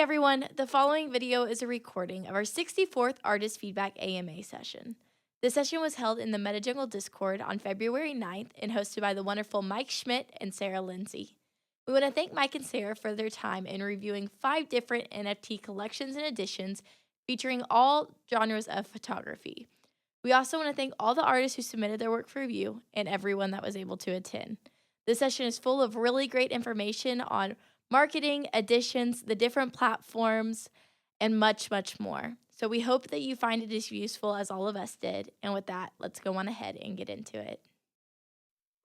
everyone, the following video is a recording of our 64th Artist Feedback AMA session. The session was held in the MetaJungle Discord on February 9th and hosted by the wonderful Mike Schmidt and Sarah Lindsay. We want to thank Mike and Sarah for their time in reviewing 5 different NFT collections and editions featuring all genres of photography. We also want to thank all the artists who submitted their work for review and everyone that was able to attend. This session is full of really great information on marketing, editions, the different platforms, and much, much more. So we hope that you find it as useful as all of us did. And with that, let's go on ahead and get into it.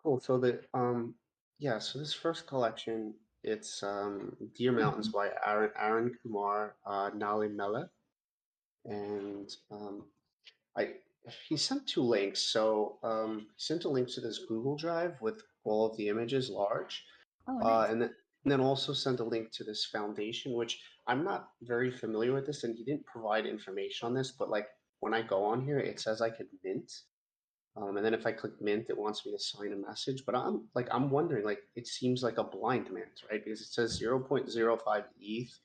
Cool. So this first collection, it's Deer Mountains by Aaron Kumar Nali Mela, and I he sent 2 links. He sent a link to this Google Drive with all of the images large, Oh, nice. and then also sent a link to this foundation, which I'm not very familiar with this, and he didn't provide information on this, but like when I go on here, it says I could mint. And then if I click mint, it wants me to sign a message. But I'm wondering, like, it seems like a blind mint, right? Because it says 0.05 ETH,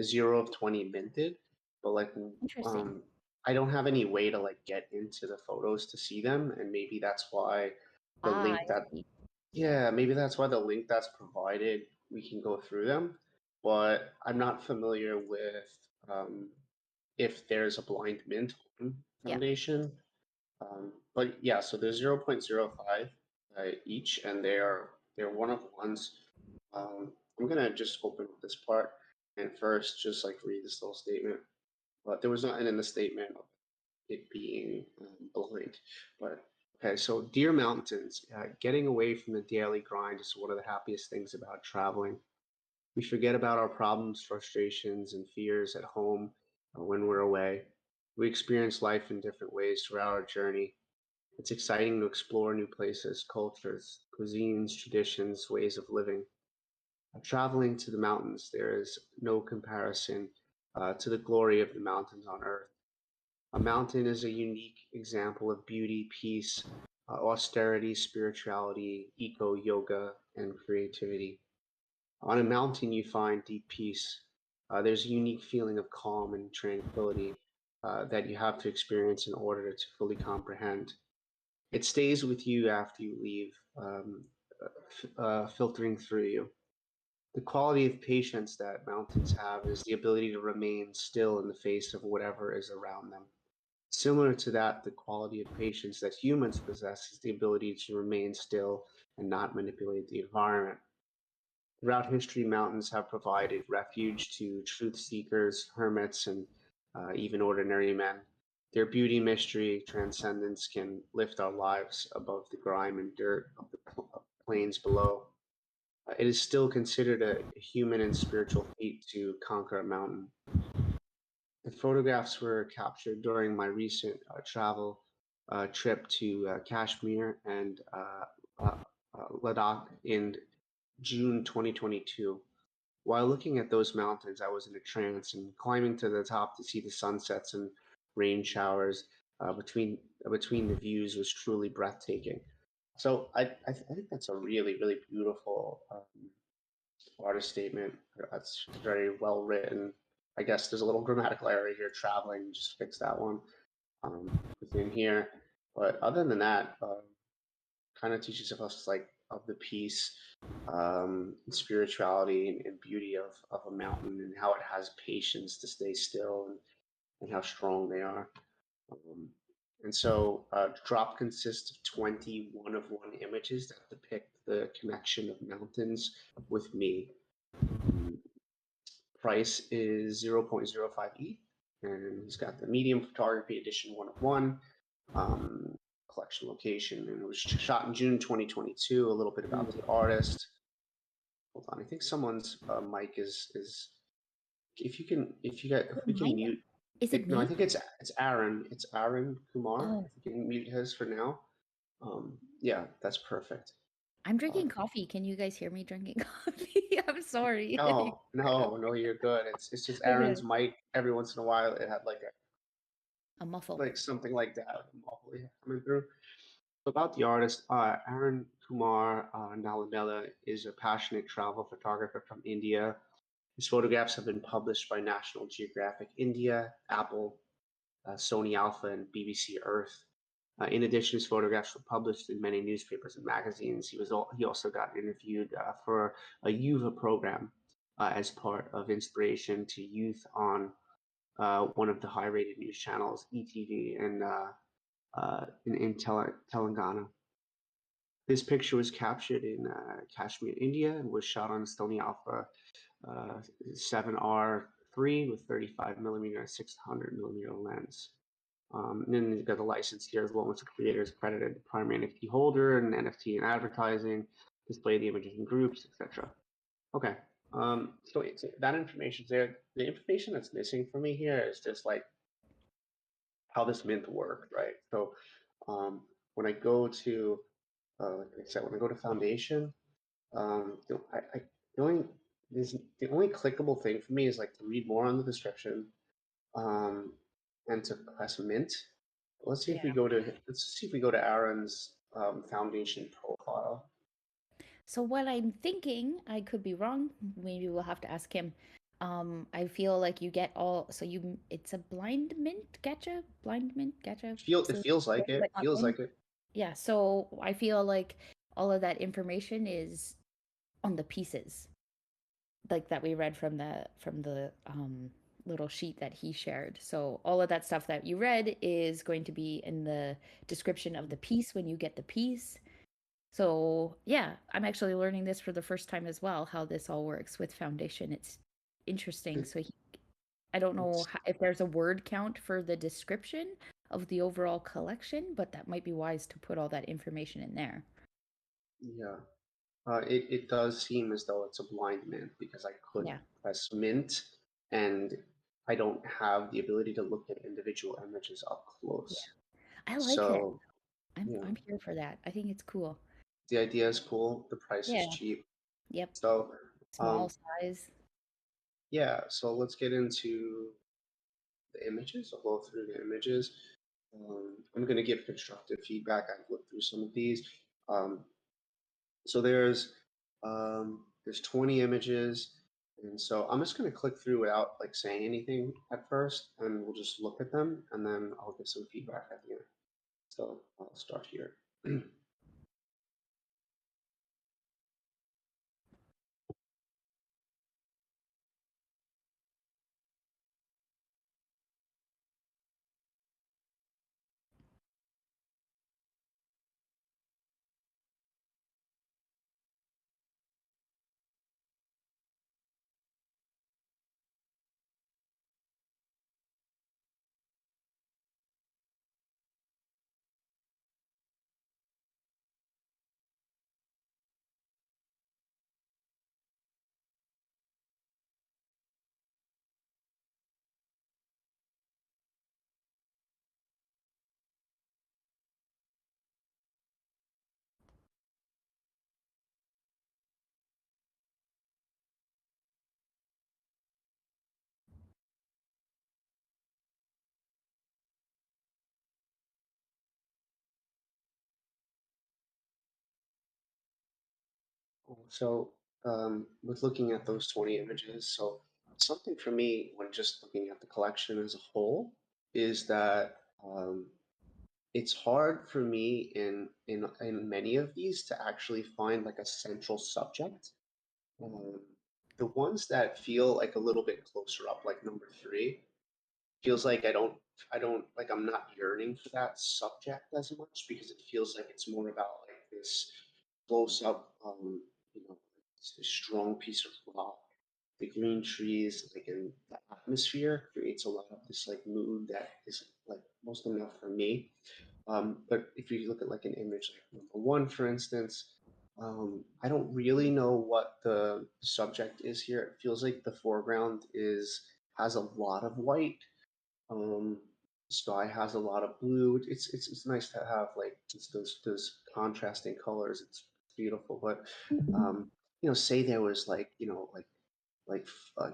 0 of 20 minted. But like, Interesting. um, I don't have any way to like get into the photos to see them, and maybe that's why the Ah, link I that see. yeah, maybe that's why the link that's provided we can go through them. But I'm not familiar with if there's a blind mint Yeah. foundation. But yeah, so they're 0.05 each, and they're one of ones. I'm gonna just open up this part and first just like read this little statement. But there was nothing in the statement of it being blind. But okay, so Deer Mountains, getting away from the daily grind is one of the happiest things about traveling. We forget about our problems, frustrations, and fears at home when we're away. We experience life in different ways throughout our journey. It's exciting to explore new places, cultures, cuisines, traditions, ways of living. Traveling to the mountains, there is no comparison to the glory of the mountains on earth. A mountain is a unique example of beauty, peace, austerity, spirituality, eco yoga, and creativity. On a mountain, you find deep peace. There's a unique feeling of calm and tranquility that you have to experience in order to fully comprehend. It stays with you after you leave, filtering through you. The quality of patience that mountains have is the ability to remain still in the face of whatever is around them. Similar to that, the quality of patience that humans possess is the ability to remain still and not manipulate the environment. Throughout history, mountains have provided refuge to truth seekers, hermits, and even ordinary men. Their beauty, mystery, transcendence can lift our lives above the grime and dirt of the plains below. It is still considered a human and spiritual feat to conquer a mountain. The photographs were captured during my recent travel trip to Kashmir and uh, Ladakh in June 2022. While looking at those mountains, I was in a trance, and climbing to the top to see the sunsets and rain showers between the views was truly breathtaking. So I think that's a really really beautiful artist statement. That's very well written. I guess there's a little grammatical error here. Traveling, just fix that one within here. But other than that, kind of teaches us like of the peace, and spirituality and beauty of a mountain and how it has patience to stay still and how strong they are. Um, Drop consists of 20 one-of-one images that depict the connection of mountains with me. Um, Price is 0.05 ETH, and he's got the medium photography edition one of one. Um, Collection location, and it was shot in June 2022. A little bit about the artist. Hold on, I think someone's mic is. If we can Mine? mute. Is it No, I me? think it's Aaron. It's Aaron Kumar. Oh, If we can mute his for now. Yeah, that's perfect. I'm Uh, drinking coffee. Can you guys hear me drinking coffee? I'm sorry. no, you're good. It's just Okay. Aaron's mic. Every once in a while, it had A muffle. like something like that muffly coming through. About the artist, Aaron Kumar Nalamela is a passionate travel photographer from India. His photographs have been published by National Geographic India, Apple, Sony Alpha, and BBC Earth. In addition, his photographs were published in many newspapers and magazines. He also got interviewed for a Yuva program as part of inspiration to youth on one of the high-rated news channels, ETV, in Telangana. This picture was captured in Kashmir, India, and was shot on Sony Alpha 7R3 with 35 millimeter and 600 millimeter lens. And then you've got the license here as well, which the creator is credited, the primary NFT holder, and NFT and advertising, display the images in groups, etc. Okay, so that information's there. The information that's missing for me here is just like how this mint worked, right? So when I go to, like I said, when I go to Foundation, the only the only clickable thing for me is like to read more on the description, and to press mint. Let's see if we go to Aaron's Foundation profile. So what I'm thinking, I could be wrong. Maybe we'll have to ask him. I feel like you get it's a blind mint gacha, It feels like it. Feels like it. Yeah. So I feel like all of that information is on the pieces, like that we read from the little sheet that he shared. So all of that stuff that you read is going to be in the description of the piece when you get the piece. So yeah, I'm actually learning this for the first time as well, how this all works with Foundation. It's interesting. So I don't know if there's a word count for the description of the overall collection, but that might be wise to put all that information in there. Yeah. It does seem as though it's a blind mint because I could press mint and I don't have the ability to look at individual images up close. Yeah. I like that. I'm here for that. I think it's cool. The idea is cool. The price is cheap. Yep. So small size. Yeah. So let's get into the images. I'll go through the images. I'm going to give constructive feedback. I've looked through some of these. So there's 20 images, and so I'm just going to click through without like saying anything at first, and we'll just look at them, and then I'll give some feedback at the end. So I'll start here. So with looking at those 20 images, so something for me when just looking at the collection as a whole is that it's hard for me in many of these to actually find like a central subject. The ones that feel like a little bit closer up, like number 3, feels like I'm not yearning for that subject as much because it feels like it's more about like this close up, this strong piece of rock. The green trees, like in the atmosphere, creates a lot of this like mood that is like most enough for me. But if you look at like an image like number 1, for instance, I don't really know what the subject is here. It feels like the foreground has a lot of white. Sky has a lot of blue. It's nice to have like just those contrasting colors. It's beautiful. But say there was like like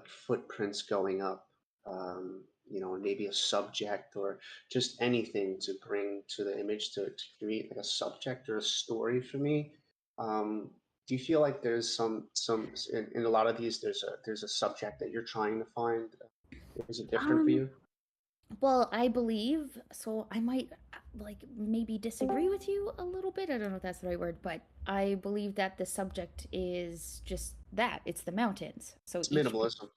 footprints going up, and maybe a subject or just anything to bring to the image to create like a subject or a story for me. Do you feel like there's some in a lot of these there's a subject that you're trying to find? Is it different for Um, you? well, I believe so. I might like maybe disagree with you a little bit. I don't know if that's the right word, but I believe that the subject is just that. It's the mountains. So It's each minimalism.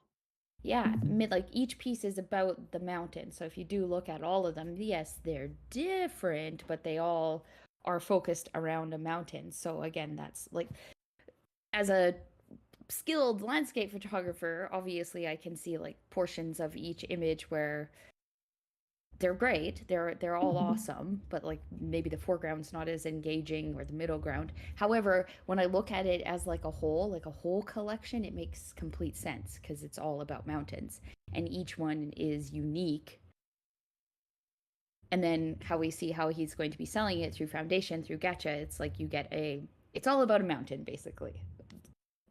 yeah, like each piece is about the mountain. So if you do look at all of them, yes, they're different, but they all are focused around a mountain. So again, that's like as a skilled landscape photographer, obviously I can see like portions of each image where they're great. They're all awesome, but like maybe the foreground's not as engaging or the middle ground. However, when I look at it as like a whole collection, it makes complete sense because it's all about mountains and each one is unique. And then how we see how he's going to be selling it through foundation, through gacha, it's like it's all about a mountain basically.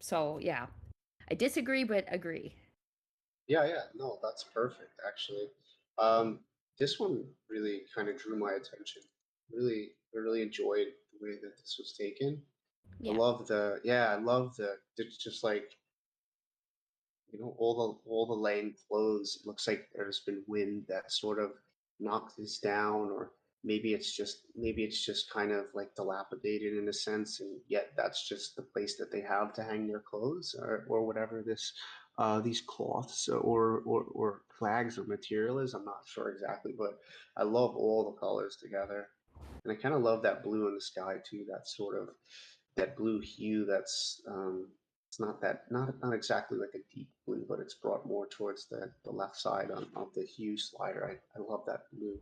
So, yeah. I disagree but agree. Yeah, yeah, no, that's perfect actually. Um, this one really kind of drew my attention. I really enjoyed the way that this was taken. Yeah. I love it's just like, you know, all the lane flows. It looks like there's been wind that sort of knocked this down, or maybe it's just kind of like dilapidated in a sense, and yet that's just the place that they have to hang their clothes, or whatever this these cloths or flags or material is. I'm not sure exactly, but I love all the colors together, and I kind of love that blue in the sky too. That sort of that blue hue that's it's not exactly like a deep blue, but it's brought more towards the left side of the hue slider. I love that blue.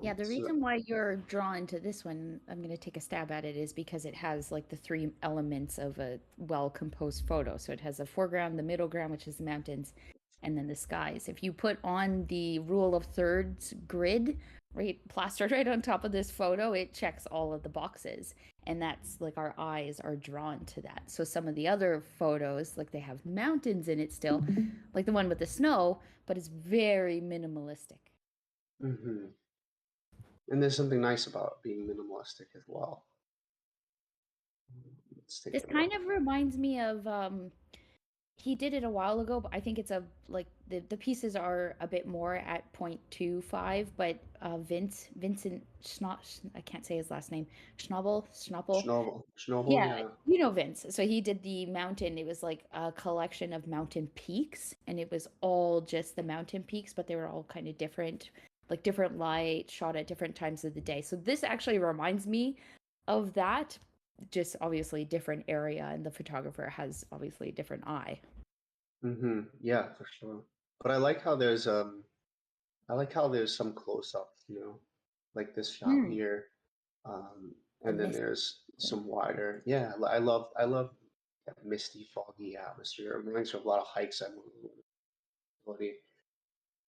Yeah, the So reason why you're drawn to this one, I'm going to take a stab at it, is because it has like the three elements of a well composed photo. So it has the foreground, the middle ground, which is the mountains, and then the skies. If you put on the rule of thirds grid, right, plastered right on top of this photo, it checks all of the boxes. And that's like our eyes are drawn to that. So some of the other photos, like they have mountains in it still, like the one with the snow, but it's very minimalistic. hmm and there's something nice about being minimalistic as well. Let's take This a look. kind of reminds me of he did it a while ago, but I think it's a like the pieces are a bit more at 0.25, but Vincent Schnott, I can't say his last name. Schnobel. Schnobel, Yeah, yeah. you know Vince. So he did the mountain. It was like a collection of mountain peaks, and it was all just the mountain peaks, but they were all kind of different, like different light, shot at different times of the day. So this actually reminds me of that, just obviously different area, and the photographer has obviously a different eye. Yeah, for sure. But I like how there's some close-ups, you know, like this shot Mm, here. the And then mist. there's some wider. Yeah, I love that misty, foggy atmosphere. It reminds me of a lot of hikes I've ability.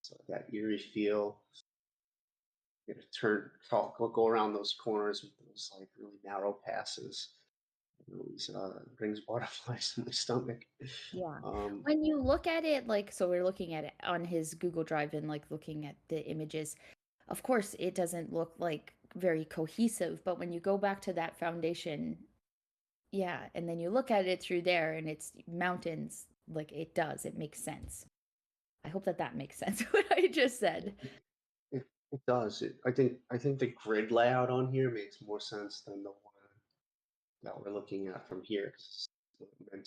So that eerie feel. You know, go around those corners with those like really narrow passes. It always brings butterflies to my stomach. Yeah. Um, When you look at it, like, so we're looking at it on his Google Drive and like looking at the images, of course, it doesn't look like very cohesive, but when you go back to that foundation, yeah, and then you look at it through there and it's mountains, like it makes sense. I hope that that makes sense, what I just said. it does. I think the grid layout on here makes more sense than the one that we're looking at from here. 'Cause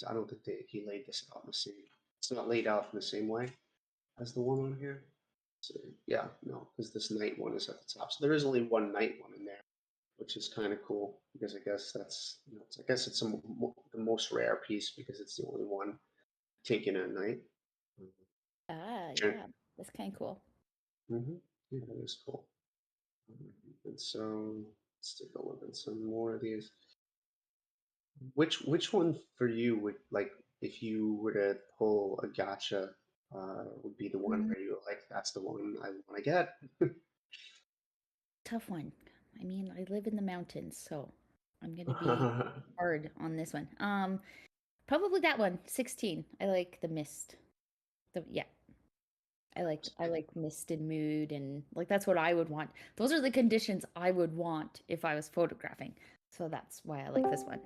I don't think he laid this out in the same. It's not laid out in the same way as the one on here. So yeah, no, because this night one is at the top. So there is only one night one in there, which is kind of cool because I guess that's I guess it's the most rare piece because it's the only one taken at night. Ah, Sure. yeah, that's kind of cool. Mm-hmm. Yeah, that is cool. And so let's take a look at some more of these. Which one for you would like if you were to pull a gotcha would be the one Mm, where you're like, that's the one I want to get? tough one. I mean, I live in the mountains, so I'm gonna be hard on this one. Probably that one, 16. I like the mist. Yeah, I like mist and mood, and like that's what I would want. Those are the conditions I would want if I was photographing. So that's why I like this one.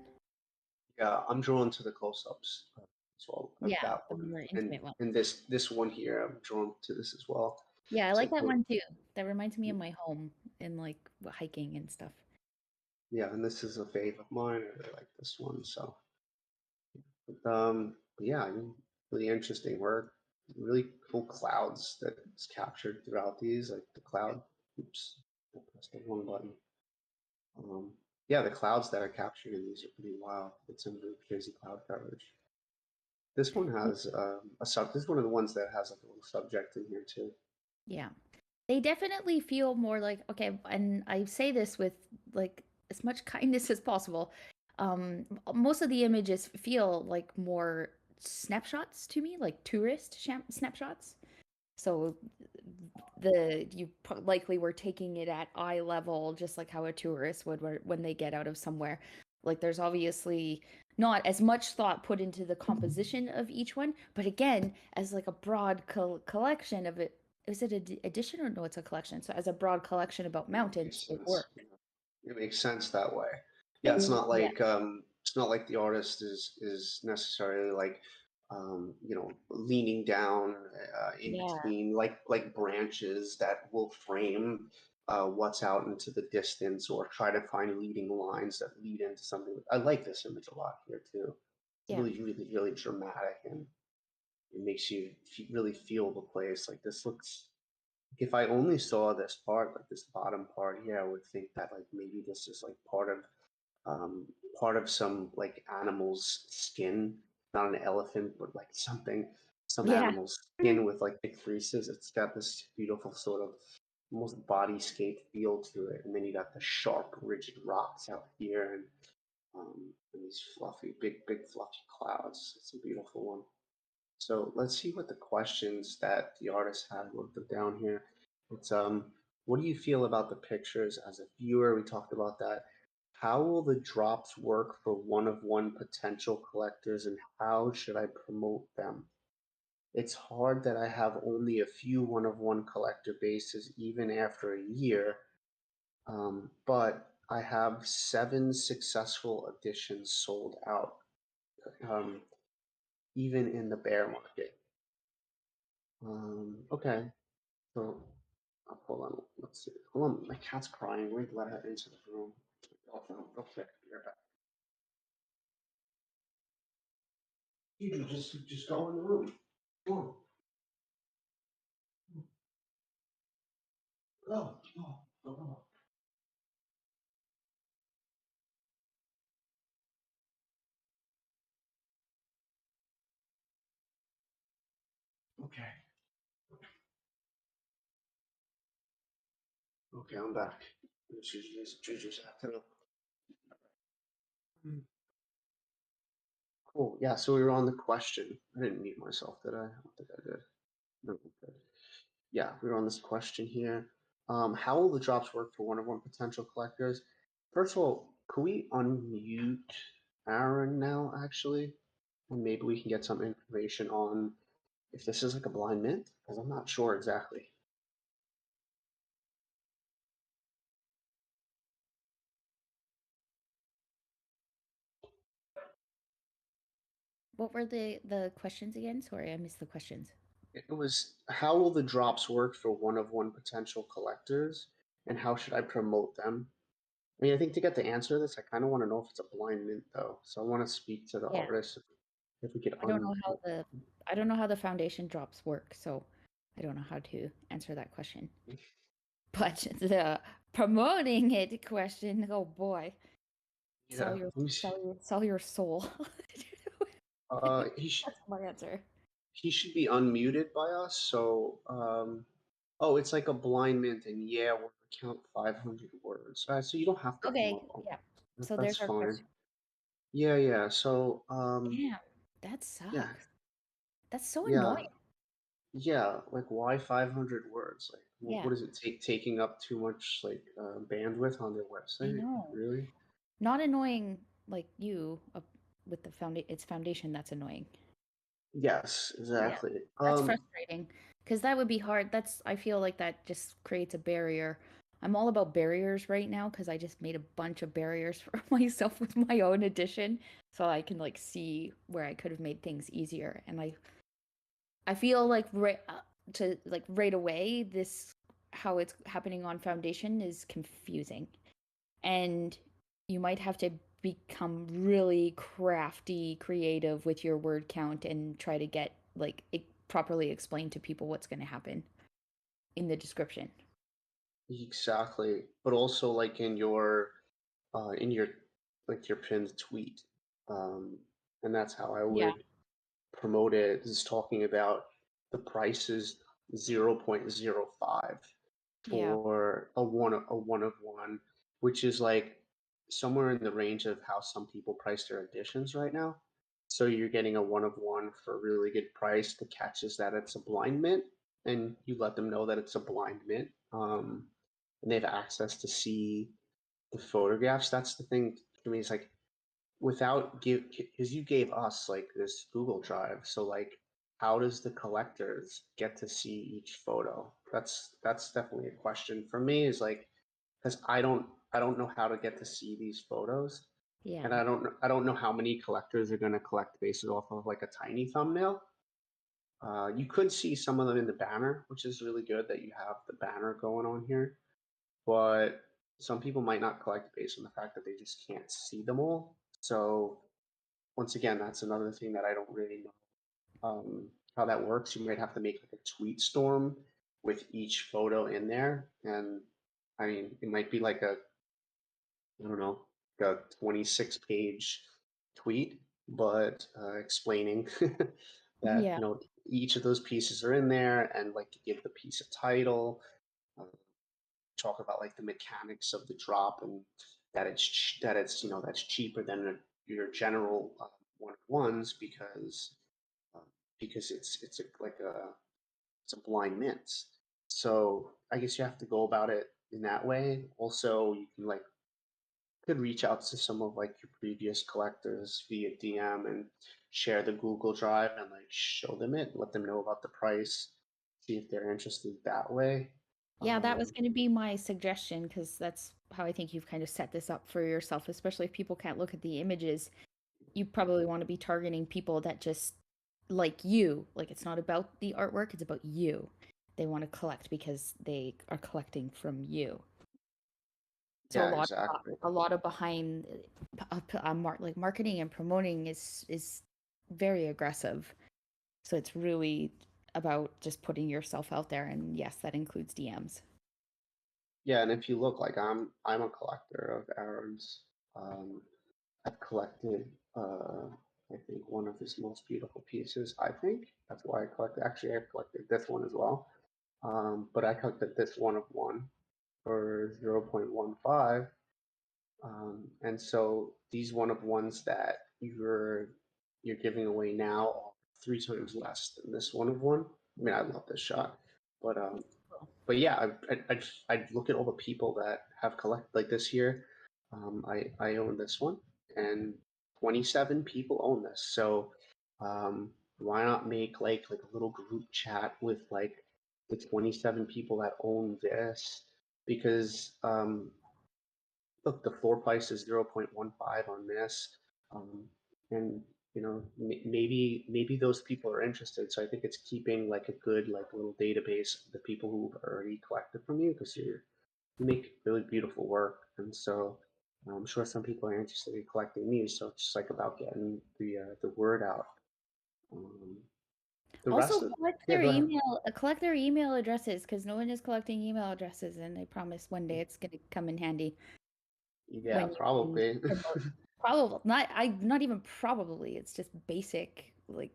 Yeah, I'm drawn to the close-ups as well of Yeah, that the one, more and intimate one. this one here, I'm drawn to this as well. Yeah, I It's like like that what, one too. That reminds me of my home and like hiking and stuff. yeah, and this is a fave of mine. I really like this one. So, yeah, I mean, really interesting work. Really cool clouds that's captured throughout these, like the cloud. Oops, I pressed the wrong button. Um, yeah, the clouds that are captured in these are pretty wild. It's some really crazy cloud coverage. This one has a sub. This is one of the ones that has like a little subject in here too. Yeah. They definitely feel more like, okay, and I say this with like as much kindness as possible. Most of the images feel like more snapshots to me, like snapshots. So you likely were taking it at eye level, just like how a tourist would when they get out of somewhere. Like there's obviously not as much thought put into the composition of each one, but again, as like a broad collection of it, is it an edition or no? It's a collection. So as a broad collection about Yeah, it mountains, makes it sense. works. Yeah. It makes sense that way. Yeah, Yeah, it's not like the artist is necessarily like leaning down in yeah, between like branches that will frame what's out into the distance or try to find leading lines that lead into something. I like this image a lot here too. It's yeah, really, really, really dramatic and it makes you really feel the place. Like this looks if I only saw this part, like this bottom part here, I would think that like maybe this is like um part of some like animal's skin, not an elephant, but like some yeah, animal's skin with like big creases. It's got this beautiful sort of almost bodyscape feel to it, and then you got the sharp, rigid rocks out here, and these fluffy, big fluffy clouds. It's a beautiful one. So let's see what the questions that the artist had looked down here. It's what do you feel about the pictures as a viewer? We talked about that. How will the drops work for one-of-one potential collectors and how should I promote them? It's hard that I have only a few one-of-one collector bases even after a year, but I have 7 successful editions sold out, um, even in the bear market. Okay. So, hold on. Let's see. Hold on. My cat's crying. Wait, let her into the room. Real quick. Be right back. You just go in the room. Come on. Go. Okay. Okay, I'm back. She's just acting up. Cool. Yeah, so we were on the question. I didn't mute myself, did I? I don't think I did. No, okay. Yeah, we were on this question here. How will the drops work for one-of-one potential collectors? First of all, could we unmute Aaron now, actually? And maybe we can get some information on if this is like a blind mint, because I'm not sure exactly. What were the questions again? Sorry, I missed the questions. It was how will the drops work for one-of-one potential collectors, and how should I promote them? I mean, I think to get the answer to this, I kind of want to know if it's a blind mint, though. So I want to speak to the Yeah, artist if we could I don't know how the foundation drops work, so I don't know how to answer that question. But the promoting it question, oh boy, Yeah. sell your soul. Uh, he sh That's my answer. he should be unmuted by us. So oh, it's like a blind mint, and yeah, we're gonna count 500 words. So you don't have to come Okay, up. yeah. So That's there's our fine. question. Yeah. So Damn, that yeah, sucks. That's so yeah, annoying. yeah. Like why 500 words? Like Yeah, what is it taking up too much like bandwidth on their I website? know. Really? Not annoying like you with the foundation. That's annoying. Yes, Yeah, exactly. that's frustrating because that would be hard. I feel like that just creates a barrier I'm all about barriers right now because I just made a bunch of barriers for myself with my own edition, so I can like see where I could have made things easier. And I feel like right away this how it's happening on Foundation is confusing, and you might have to become really crafty, creative with your word count and try to get like it properly explain to people what's going to happen in the description. Exactly. But also like in your like your pinned tweet. Um, and that's how I Yeah. would promote it, is talking about the price is 0.05 Yeah. for a one of one, which is like somewhere in the range of how some people price their editions right now. So you're getting a one of one for a really good price. The catch is that it's a blind mint, and you let them know that it's a blind mint. And they have access to see the photographs. That's the thing to me. Is like without give because you gave us like this Google Drive. So like, how does the collectors get to see each photo? That's definitely a question for me. Is like because I don't know how to get to see these photos, and Yeah. I don't know how many collectors are going to collect based off of like a tiny thumbnail. You could see some of them in the banner, which is really good that you have the banner going on here, but some people might not collect based on the fact that they just can't see them all. So once again, that's another thing that I don't really know how that works. You might have to make like a tweet storm with each photo in there, and I mean, it might be like a I don't know, a 26-page tweet, but explaining that Yeah. each of those pieces are in there, and like give the piece a title, uh, talk about like the mechanics of the drop, and that it's that's cheaper than your general one of ones uh, because it's a blind mint. So I guess you have to go about it in that way. Also, you can like could reach out to some of like your previous collectors via DM and share the Google Drive and like show them it, let them know about the price, see if they're interested that way. Yeah, that was Um, going to be my suggestion because that's how I think you've kind of set this up for yourself, especially if people can't look at the images. You probably want to be targeting people that just like you. Like it's not about the artwork, it's about you. They want to collect because they are collecting from you. So yeah, exactly. a lot of behind like marketing and promoting is very aggressive. So it's really about just putting yourself out there, and yes, that includes DMs. Yeah, and if you look like I'm a collector of Aaron's. Um, I've collected I think one of his most beautiful pieces. I think that's why I collected. Actually, I've collected this one as well. But I collected this one of one for 0.15. And so these one of ones that you're giving away now are 3 times less than this one of one. I mean, I love this shot, but but yeah, I'd look at all the people that have collected like this year. I own this one, and 27 people own this. So why not make like a little group chat with like the 27 people that own this? Because look, the floor price is 0.15 on this, and maybe those people are interested. So I think it's keeping like a good like little database of the people who've already collected from you because you make really beautiful work, and so I'm sure some people are interested in collecting these. So it's just like about getting the word out. Um, the Also, rest of yeah, go ahead. collect their email addresses because no one is collecting email addresses, and I promise one day it's going to come in handy Yeah, when you can probably. promote. Probably not even probably. It's just basic like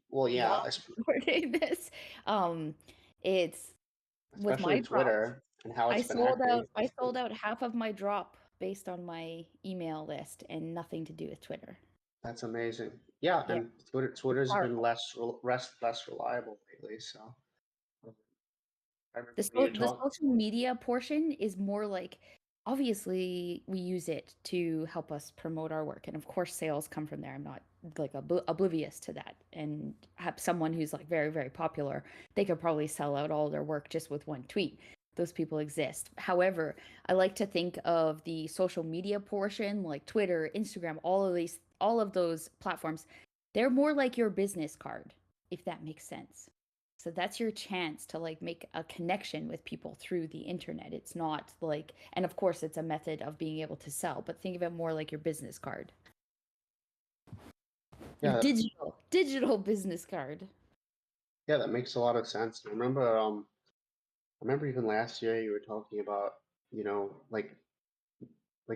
Well, yeah, law supporting this. Um, it's with especially my drops. Twitter and how it's been acting. I sold out half of my drop based on my email list and nothing to do with Twitter. That's amazing. Yeah, Yeah, and it's Twitter's been powerful. less reliable lately. So I remember we had The talked. social media portion is more like obviously we use it to help us promote our work, and of course sales come from there. I'm not like oblivious to that. And have someone who's like very popular, they could probably sell out all their work just with one tweet. those people exist. However, I like to think of the social media portion, like Twitter, Instagram, all of those platforms. They're more like your business card, if that makes sense. So that's your chance to like make a connection with people through the internet. It's not like, and of course, it's a method of being able to sell, but think of it more like your business card. Your Yeah, digital business card. yeah, that makes a lot of sense. I remember even last year you were talking about, you know, like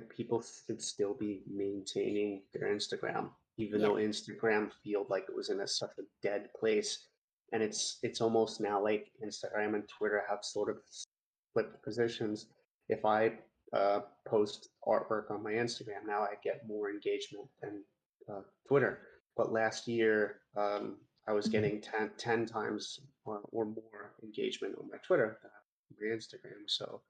people should still be maintaining their Instagram, even Yeah. though Instagram felt like it was in such a dead place. And it's almost now like Instagram and Twitter have sort of flipped positions. If I post artwork on my Instagram now, I get more engagement than Twitter. But last year, I was getting 10 times or more engagement on my Twitter than my Instagram. So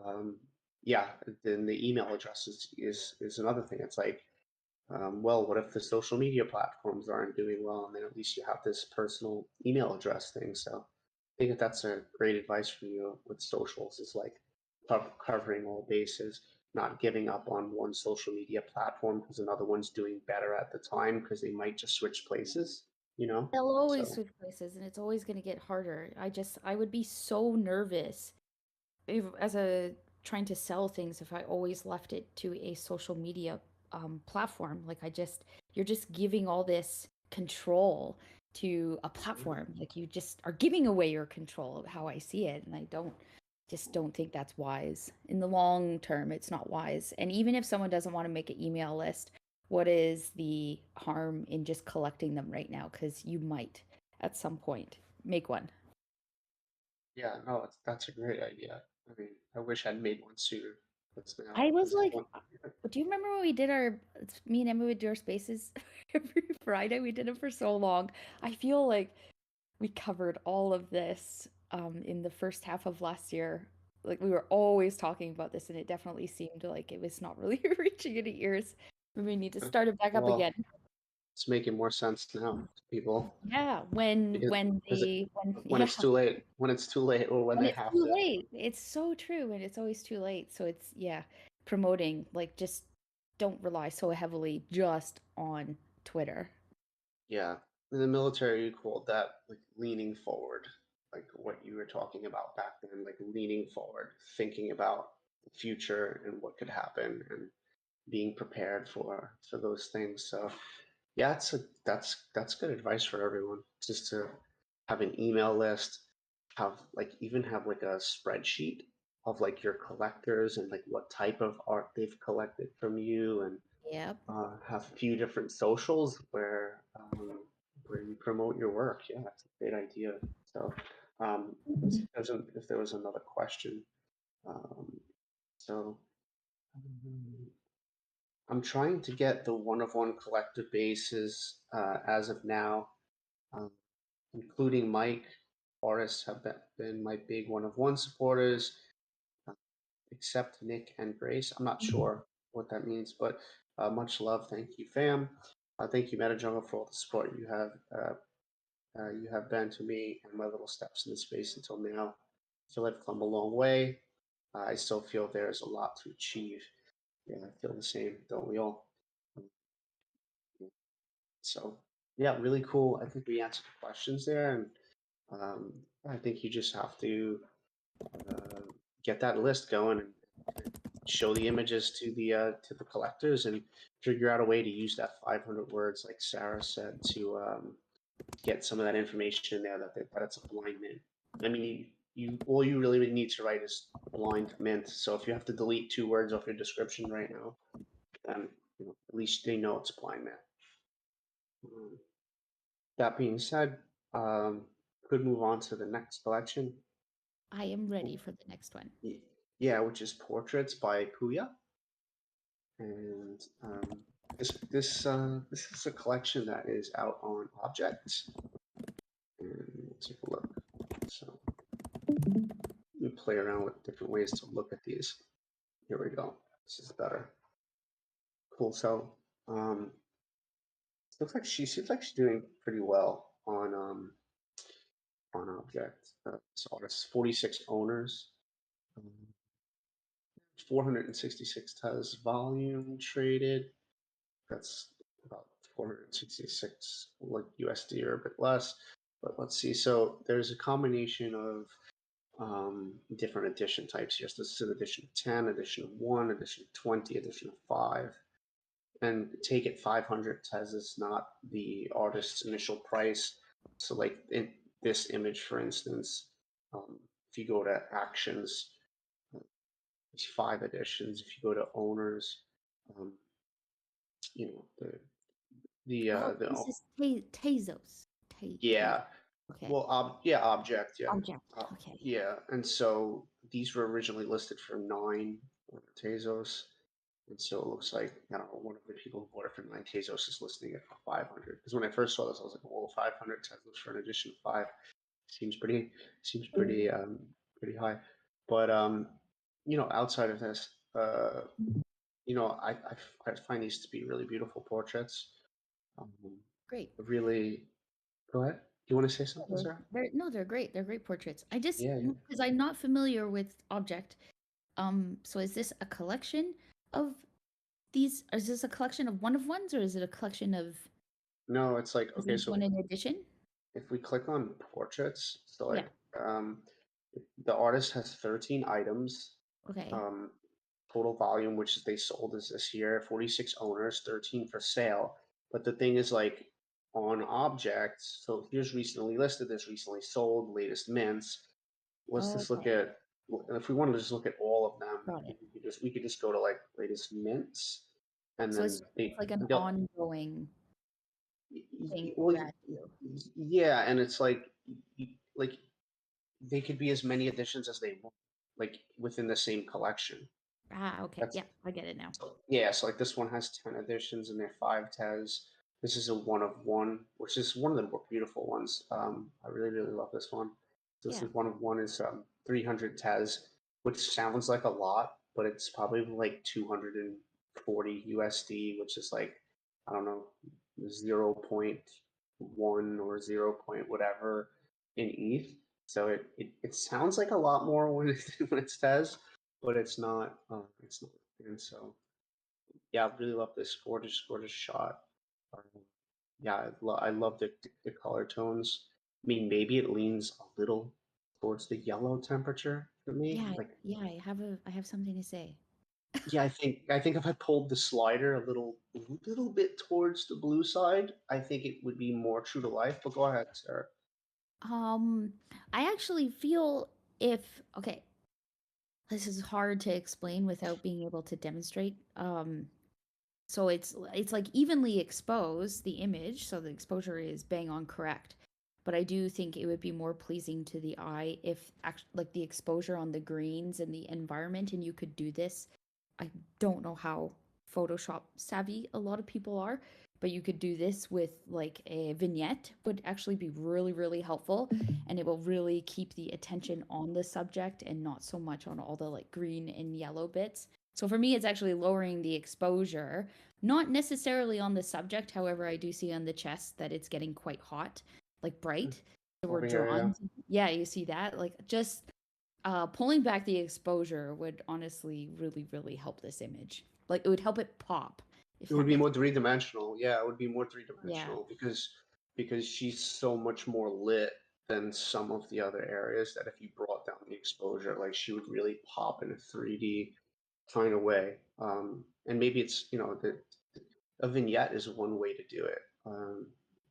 um, yeah, then the email address is another thing. It's like, well, what if the social media platforms aren't doing well, and then at least you have this personal email address thing. So I think that's a great advice for you with socials. Is like covering all bases, not giving up on one social media platform because another one's doing better at the time because they might just switch places. You know, They'll always so switch places and it's always going to get harder. I would be so nervous if, as a trying to sell things if I always left it to a social media platform. Like you're just giving all this control to a platform. Like you just are giving away your control of how I see it. And I don't think that's wise. In the long term, it's not wise. And even if someone doesn't want to make an email list, what is the harm in just collecting them right now? Because you might at some point make one. yeah, no, that's a great idea. I mean, I wish I'd made one sooner. Because now, I was because like, one, do you remember when we did me and Emma would do our spaces every Friday? We did it for so long. I feel like we covered all of this in the first half of last year. Like we were always talking about this, and it definitely seemed like it was not really reaching any ears. We need to start it back up well, again. it's making more sense now to people Yeah, because when yeah, it's too late, when it's too late, or when when they it's have too to. late. It's so true, and it's always too late. So it's yeah, promoting like just don't rely so heavily just on Twitter. Yeah, in the military, you called that like leaning forward, like what you were talking about back then, like leaning forward, thinking about the future and what could happen, and being prepared for those things. So yeah, that's good advice for everyone. Just to have an email list, have like a spreadsheet of like your collectors and like what type of art they've collected from you, and Yep. have a few different socials where you promote your work. Yeah, that's a great idea. So let's see if there was another question. Um, so I'm trying to get the one of one collective bases as of now, um, including Mike. Artists have been my big one of one supporters, uh, except Nick and Grace. I'm not sure what that means, but much love. Thank you, fam. Thank you, MetaJungle, for all the support you have been to me and my little steps in the space until now. I feel I've come a long way. I still feel there's a lot to achieve. Yeah, I feel the same, don't we all? So yeah, really cool. I think we answered the questions there, and I think you just have to get that list going and show the images to the collectors and figure out a way to use that 500 words, like Sarah said, to get some of that information in there that it's a blind mint. I mean, you all you really need to write is blind mint. So if you have to delete 2 words off your description right now, then at least they know it's blind mint. Um, that being said, could move on to the next collection. I am ready for the next one. Yeah, which is Portraits by Puya. And this is a collection that is out on Objects. And we'll take a look. So we play around with different ways to look at these. Here we go. This is better. Cool. So looks like she seems like she's doing pretty well on Object. This artist, 46 owners. Um, 466 Tez volume traded. That's about 466 like USD or a bit less. But let's see. So there's a combination of different edition types here. So this is an edition of 10, edition of 1, edition of 20, edition of 5. And take it 500 Tez is not the artist's initial price. So like in this image, for instance, if you go to actions, there's 5 editions. If you go to owners, um, you know, Oh, the this is Tezos. yeah, Okay. well, object, yeah, Object. Okay. yeah. And so these were originally listed for 9 Tezos. And so it looks like, I don't know, one of the people who bought it for 9 Tezos is listing it for 500. Because when I first saw this, I was like, well, 500 Teslas for an edition of 5 seems pretty pretty high. But outside of this, I find these to be really beautiful portraits. Great. Really, go ahead. Do you want to say something, Sarah? They're great. They're great portraits. I just Yeah, yeah. because I'm not familiar with Object. So is this a collection of these? Is this a collection of one of ones, or is it a collection of? No, it's like, Is okay, each so one an edition? if we click on portraits, so Yeah. the artist has 13 items, Okay. total volume, which they sold is this year, 46 owners, 13 for sale. But the thing is, like, on objects, so here's recently listed, this recently sold, latest mints. Let's just look Okay. at, if we wanted to just look at all of them, Got it. we could just go to like latest mints, and So it's then like an they'll, ongoing thing well, that you. yeah, and it's like they could be as many editions as they want, like within the same collection. Okay. That's Yeah, I get it now. yeah. So like this one has 10 editions and they're 5 Tez. This is a one of one, which is one of the more beautiful ones. I really love this one. So this Yeah. is one of one is 300 Tez, which sounds like a lot, but it's probably like 240 USD, which is like, I don't know, 0.1 or 0. Whatever in ETH. So it sounds like a lot more when when it's Tez, but it's not. It's not. And so yeah, I really love this gorgeous shot. Um, yeah, I love the color tones. I mean, maybe it leans a little towards the yellow temperature for me. Yeah. Like, Yeah. I have something to say. yeah, I think if I pulled the slider a little bit towards the blue side, I think it would be more true to life. But go ahead, Sarah. I actually feel if okay, this is hard to explain without being able to demonstrate. So it's like evenly exposed the image, so the exposure is bang on correct. But I do think it would be more pleasing to the eye if like the exposure on the greens and the environment, and you could do this. I don't know how Photoshop savvy a lot of people are, but you could do this with like a vignette would actually be really helpful, and it will really keep the attention on the subject and not so much on all the like green and yellow bits. So for me, it's actually lowering the exposure, not necessarily on the subject. However, I do see on the chest that it's getting quite hot, like bright. So we're Over here, drawn. Yeah, you see that? Like just pulling back the exposure would honestly really help this image. Like it would help it pop. If it that would be makes more three-dimensional. Yeah, it would be more Yeah. three-dimensional because she's so much more lit than some of the other areas that if you brought down the exposure, like she would really pop in a 3D kind of way. And maybe it's a vignette is one way to do it.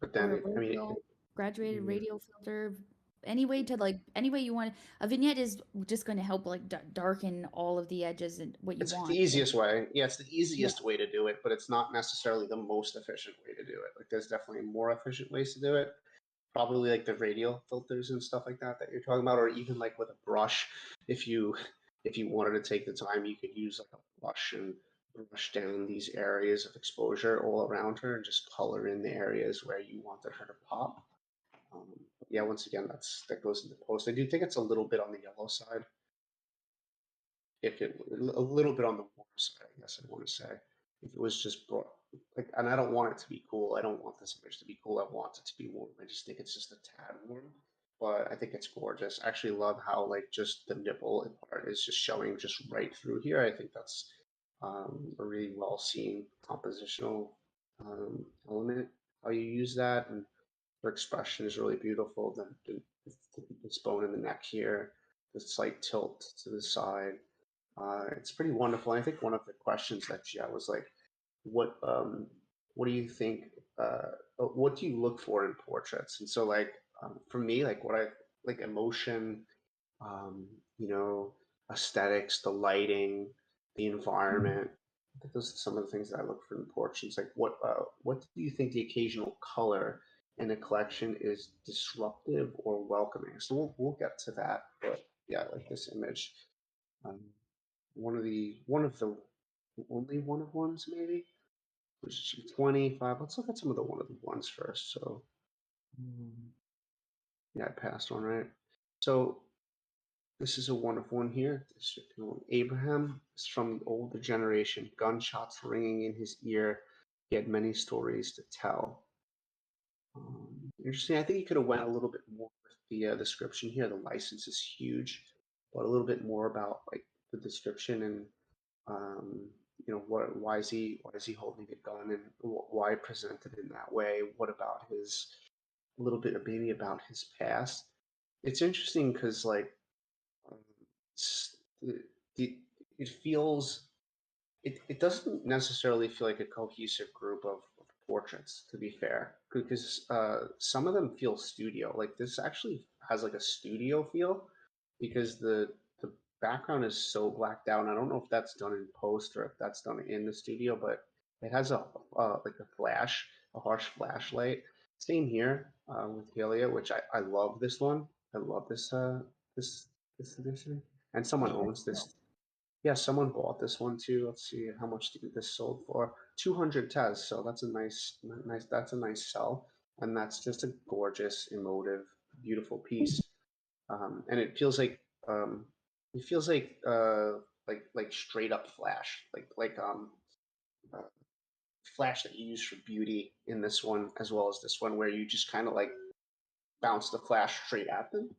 But then Or a graduated yeah. radial filter, any way to like any way you want. A vignette is just going to help like darken all of the edges and what you It's the want. easiest way. Yeah, it's the Yeah. easiest way to do it, but it's not necessarily the most efficient way to do it. Like there's definitely more efficient ways to do it. Probably like the radial filters and stuff like that you're talking about, or even like with a brush. If you wanted to take the time, you could use like a brush and brush down these areas of exposure all around her and just color in the areas where you wanted her to pop. Yeah, once again, that goes into post. I do think it's a little bit on the yellow side. If it a little bit on the warm side, I guess I want to say. If it was just brought like, and I don't want it to be cool. I don't want this image to be cool. I want it to be warm. I just think it's just a tad warm. but I think it's gorgeous. I actually love how like just the nipple part is just showing just right through here. I think that's a really well seen compositional element. How you use that, and her expression is really beautiful. This bone in the neck here, the slight tilt to the side. It's pretty wonderful. And I think one of the questions that she had was like, what what do you think? What do you look for in portraits? And so like for me, like what I like emotion, you know, aesthetics, the lighting, the environment. I think those are some of the things that I look for in portraits. Like what do you think the occasional color in a collection is disruptive or welcoming? So we'll get to that. But yeah, like this image. Um, one of the only one of ones maybe, which is 25. Let's look at some of the one of the ones first. So yeah, I passed one, right? So this is a one of one here. This is Abraham is from the older generation, gunshots ringing in his ear. He had many stories to tell. Interesting. I think you could have went a little bit more with the description here. The license is huge, but a little bit more about like the description and why is he holding a gun and why presented in that way? What about his a little bit of maybe about his past? It's interesting because like um, it feels it doesn't necessarily feel like a cohesive group of portraits, to be fair, because some of them feel studio. Like this actually has like a studio feel because the background is so blacked out. I don't know if that's done in post or if that's done in the studio, but it has a like a flash, a harsh flashlight. Same here with Helia, which I love this one. I love this this edition, and someone Yeah, that's owns cool. this. Yeah, someone bought this one too. Let's see how much did this sold for. 200 tes. So that's a that's a nice sell, and that's just a gorgeous, emotive, beautiful piece. And um, it feels like straight up flash, uh, flash that you use for beauty in this one as well as this one, where you just kind of like bounce the flash straight at them.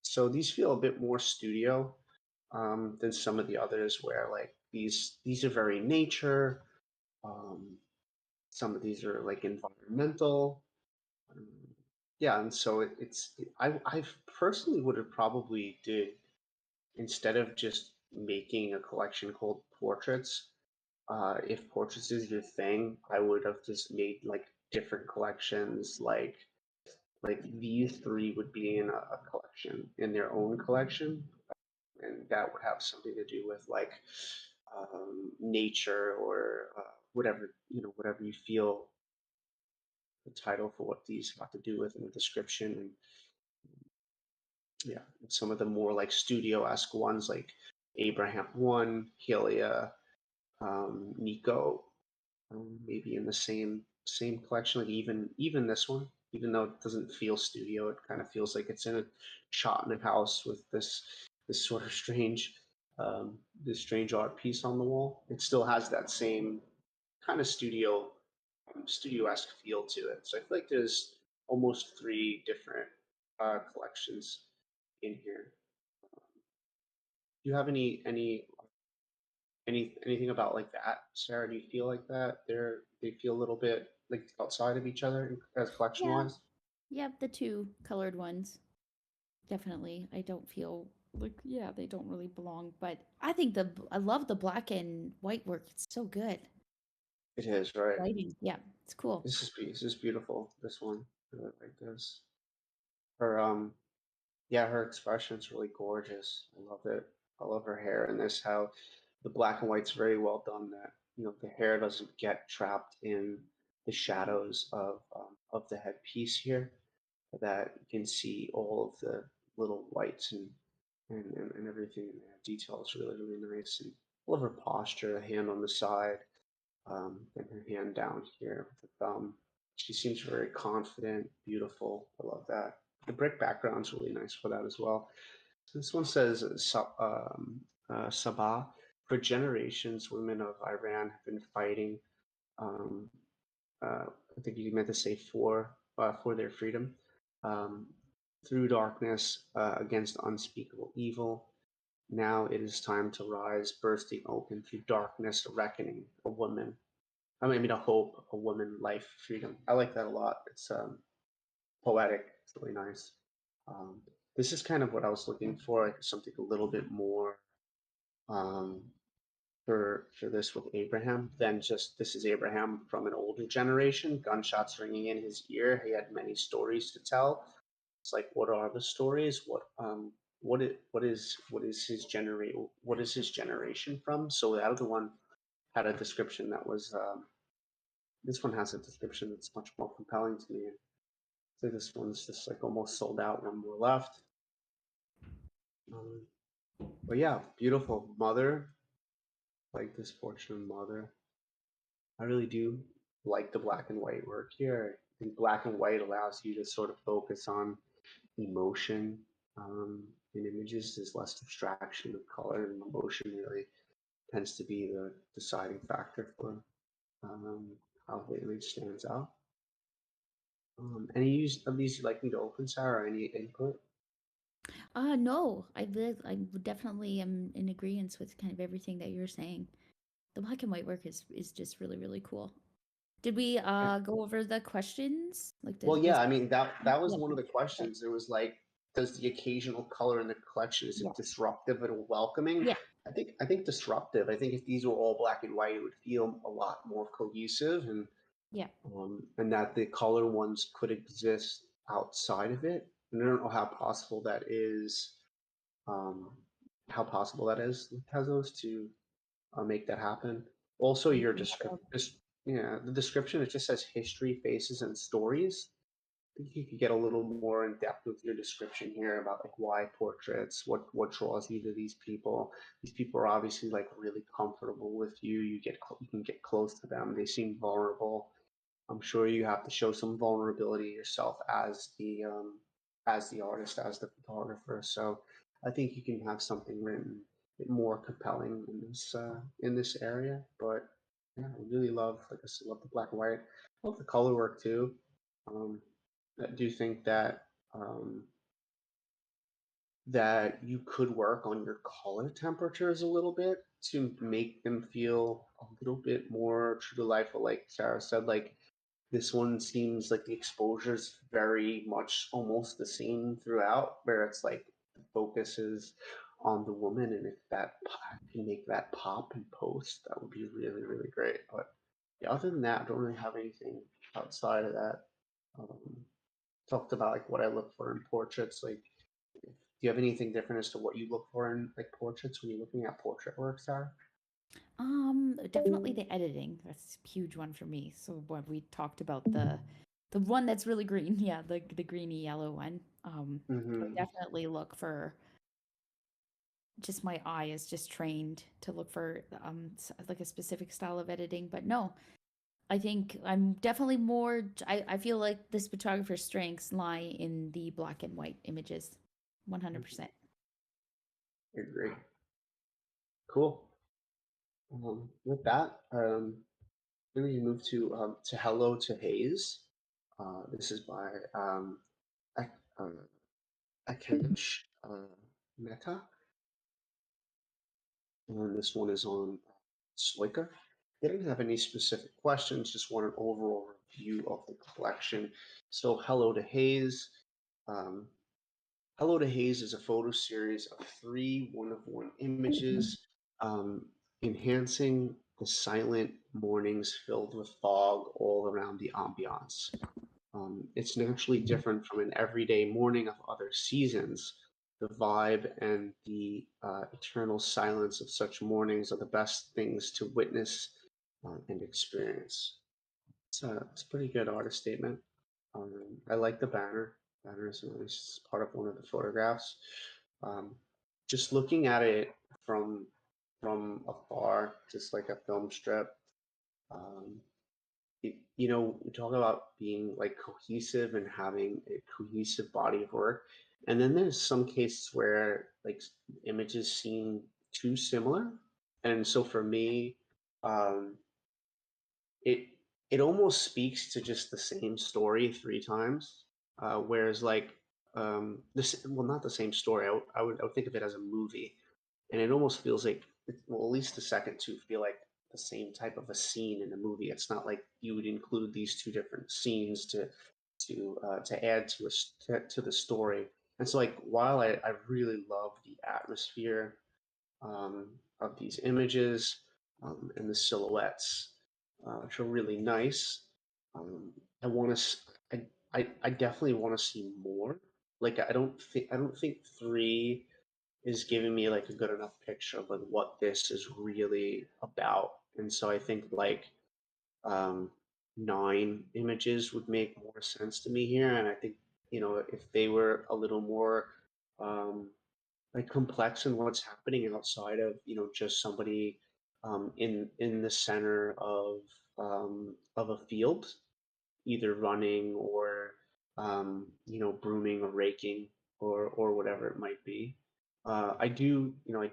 So these feel a bit more studio than some of the others, where like these are very nature. Um, some of these are like environmental. Um, yeah, and so I personally would have probably did instead of just making a collection called portraits. If portraits is your thing, I would have just made like different collections, like these three would be in a collection in their own collection, and that would have something to do with like nature or whatever whatever you feel the title for what these have to do with in the description. And yeah, some of the more like studio-esque ones like Abraham one, Helia, Nico, maybe in the same collection. Like even this one, even though it doesn't feel studio, it kind of feels like it's in a shot in a house with this sort of strange this strange art piece on the wall. It still has that same kind of studio-esque feel to it. So I feel like there's almost three different collections in here. Do you have anything about like that, Sarah? Do you feel like that? They feel a little bit like outside of each other as collection Yeah. wise? Yep, the two colored ones. Definitely. I don't feel like, yeah, they don't really belong, but I love the black and white work. It's so good. It is, right? Lighting. Yeah, it's cool. This is beautiful. This one, I really like this. Her yeah, her expression's really gorgeous. I love it. I love her hair and this how the black and white's very well done. That the hair doesn't get trapped in the shadows of the headpiece here. That you can see all of the little whites and everything in there. Detail is really nice. And I love her posture, the hand on the side, and her hand down here with the thumb. She seems very confident, beautiful. I love that. The brick background's really nice for that as well. So this one says Sabah. For generations, women of Iran have been fighting. Um, I think you meant to say for their freedom. Um, through darkness against unspeakable evil. Now it is time to rise, bursting open through darkness, a reckoning, a woman. I mean, a hope, a woman, life, freedom. I like that a lot. It's poetic. It's really nice. Um, this is kind of what I was looking for, like something a little bit more um, for this with Abraham than just this is Abraham from an older generation, gunshots ringing in his ear. He had many stories to tell. It's like, what are the stories? What is his generation from? So the other one had a description that was this one has a description that's much more compelling to me. So this one's just like almost sold out, one more left. But yeah, beautiful mother, like this fortunate mother. I really do like the black and white work here. I think black and white allows you to sort of focus on emotion in images. There's less abstraction of color, and emotion really tends to be the deciding factor for how the image stands out. Any of these you'd like me to open, Sarah? Any input? No, I definitely am in agreement with kind of everything that you're saying. The black and white work is just really, really cool. Did we go over the questions? Like Well, yeah, this? I mean that was Yeah. one of the questions. It was like, does the occasional color in the collection, is it disruptive and welcoming? Yeah. I think disruptive. I think if these were all black and white, it would feel a lot more cohesive, and that the color ones could exist outside of it. And I don't know how possible that is. Um, how possible that is, Tezos, to make that happen. Also, your description, yeah, the description, it just says history, faces, and stories. I think you could get a little more in depth with your description here about like why portraits, what draws you to these people. These people are obviously like really comfortable with you. You can get close to them. They seem vulnerable. I'm sure you have to show some vulnerability yourself as the artist, as the photographer. So I think you can have something written a bit more compelling in this area. But yeah, I really love, like I said, love the black and white. Love the color work too. I do think that that you could work on your color temperatures a little bit to make them feel a little bit more true to life. Like Sarah said, like this one seems like the exposure is very much almost the same throughout, where it's like the focus is on the woman, and if that can make that pop in post, that would be really, really great. But yeah, other than that, I don't really have anything outside of that. Um, Talked about like what I look for in portraits. Like, do you have anything different as to what you look for in like portraits when you're looking at portrait work, Sarah? Definitely the editing. That's a huge one for me. So when we talked about the one that's really green, yeah, the greeny yellow one. I definitely look for, just my eye is just trained to look for like a specific style of editing. But no, I think I'm definitely more. I feel like this photographer's strengths lie in the black and white images, 100%. I agree. Cool. With that, we move to Hello to Haze. This is by Akesh Mehta, and this one is on Sloika. They didn't have any specific questions, just want an overall review of the collection. So, Hello to Haze. Hello to Haze is a photo series of 3 one-of-one images, enhancing the silent mornings filled with fog all around the ambiance. It's naturally different from an everyday morning of other seasons. The vibe and the eternal silence of such mornings are the best things to witness and experience. It's a pretty good artist statement. I like the banner. Banner is a nice part of one of the photographs. Um, just looking at it from afar, just like a film strip. Um, you know, we talk about being like cohesive and having a cohesive body of work, and then there's some cases where like images seem too similar, and so for me, um, it it almost speaks to just the same story 3 times, whereas like this well, not the same story. I would think of it as a movie, and it almost feels like well, at least the second two feel like the same type of a scene in a movie. It's not like you would include these two different scenes to add to the story. And so like while I really love the atmosphere of these images and the silhouettes, which are really nice. I want to. I definitely want to see more. Like I don't think three is giving me like a good enough picture of like what this is really about. And so I think like um, nine images would make more sense to me here. And I think if they were a little more um, like complex in what's happening outside of just somebody in the center of a field, either running or brooming or raking or whatever it might be. I do like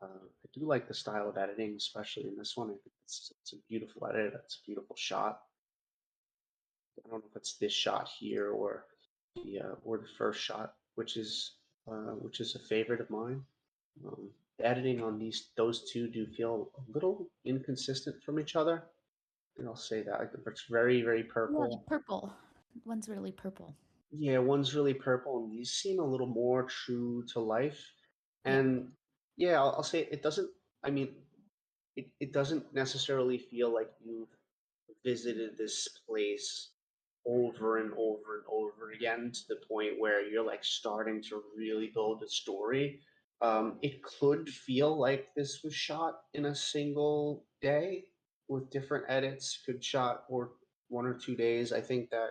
I do like the style of editing, especially in this one. I think it's a beautiful edit. It's a beautiful shot. I don't know if it's this shot here or the first shot, which is a favorite of mine. The editing on those two do feel a little inconsistent from each other. And I'll say that like, it's very Yeah, purple. purple. One's really purple. Yeah, one's really purple, and these seem a little more true to life. Yeah. And yeah, I'll say it doesn't. I mean, it doesn't necessarily feel like you've visited this place over and over and over again to the point where you're like starting to really build a story. It could feel like this was shot in a single day with different edits, could shot or 1 or 2 days. I think that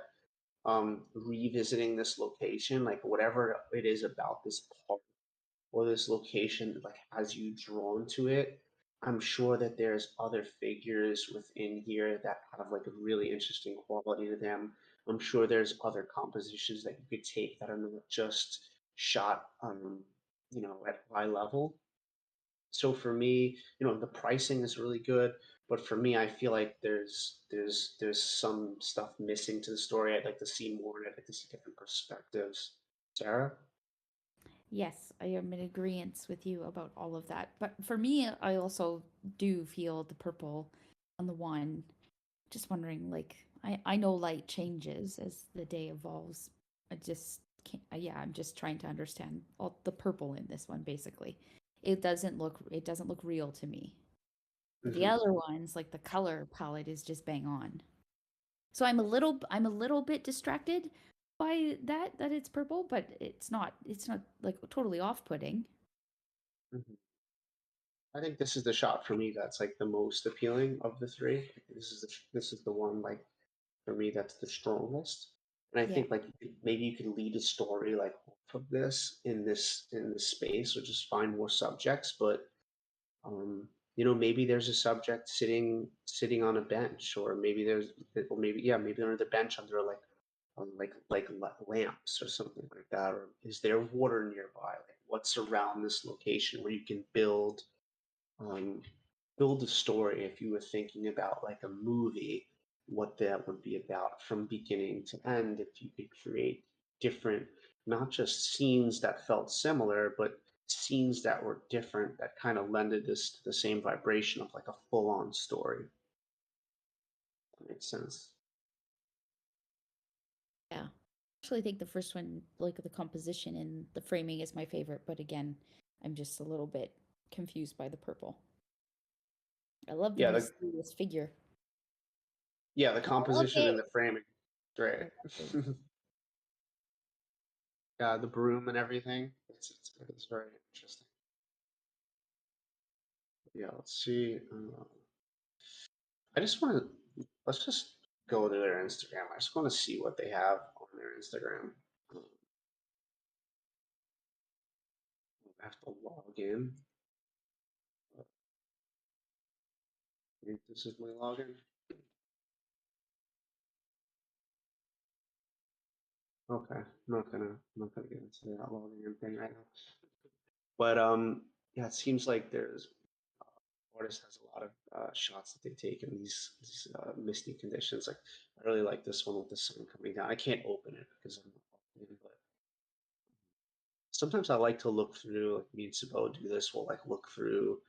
revisiting this location, like whatever it is about this park or this location like has you drawn to it. I'm sure that there's other figures within here that have like a really interesting quality to them. I'm sure there's other compositions that you could take that are not just shot at eye level. So for me, the pricing is really good, but for me, I feel like there's some stuff missing to the story. I'd like to see more, and I'd like to see different perspectives. Sarah? Yes, I am in agreement with you about all of that. But for me, I also do feel the purple on the one. Just wondering, like, I know light changes as the day evolves. I just can't, yeah, I'm just trying to understand all the purple in this one, basically. It doesn't look real to me. But the Hmm. other ones, like the color palette is just bang on. So I'm a little bit distracted by that it's purple, but it's not like totally off-putting. Hmm. I think this is the shot for me that's like the most appealing of the three. This is the one like for me that's the strongest. And I Yeah. think like maybe you could lead a story like off of this in this space, or just find more subjects. But maybe there's a subject sitting on a bench, or maybe yeah, maybe they're on the bench under lamps or something like that. Or is there water nearby? Like what's around this location where you can um, build a story if you were thinking about like a movie, what that would be about from beginning to end, if you could create different, not just scenes that felt similar, but scenes that were different that kind of lended this to the same vibration of like a full-on story. That makes sense. Yeah. I actually think the first one, like the composition and the framing is my favorite, but again, I'm just a little bit confused by the purple. I love the Yeah, mysterious figure. the I love composition and it. the framing, great. Exactly. Yeah, the broom and everything. It's very interesting. Yeah, let's see. I just want to let's just go to their Instagram. I just want to see what they have on their Instagram. I have to log in. I think this is my login. Okay, I'm not gonna get into that logging in thing right now. But yeah, it seems like there's artist has a lot of shots that they take in these misty conditions. Like I really like this one with the sun coming down. I can't open it because I'm not logged in, but sometimes I like to look through, like me and Sabo do this, we'll like look through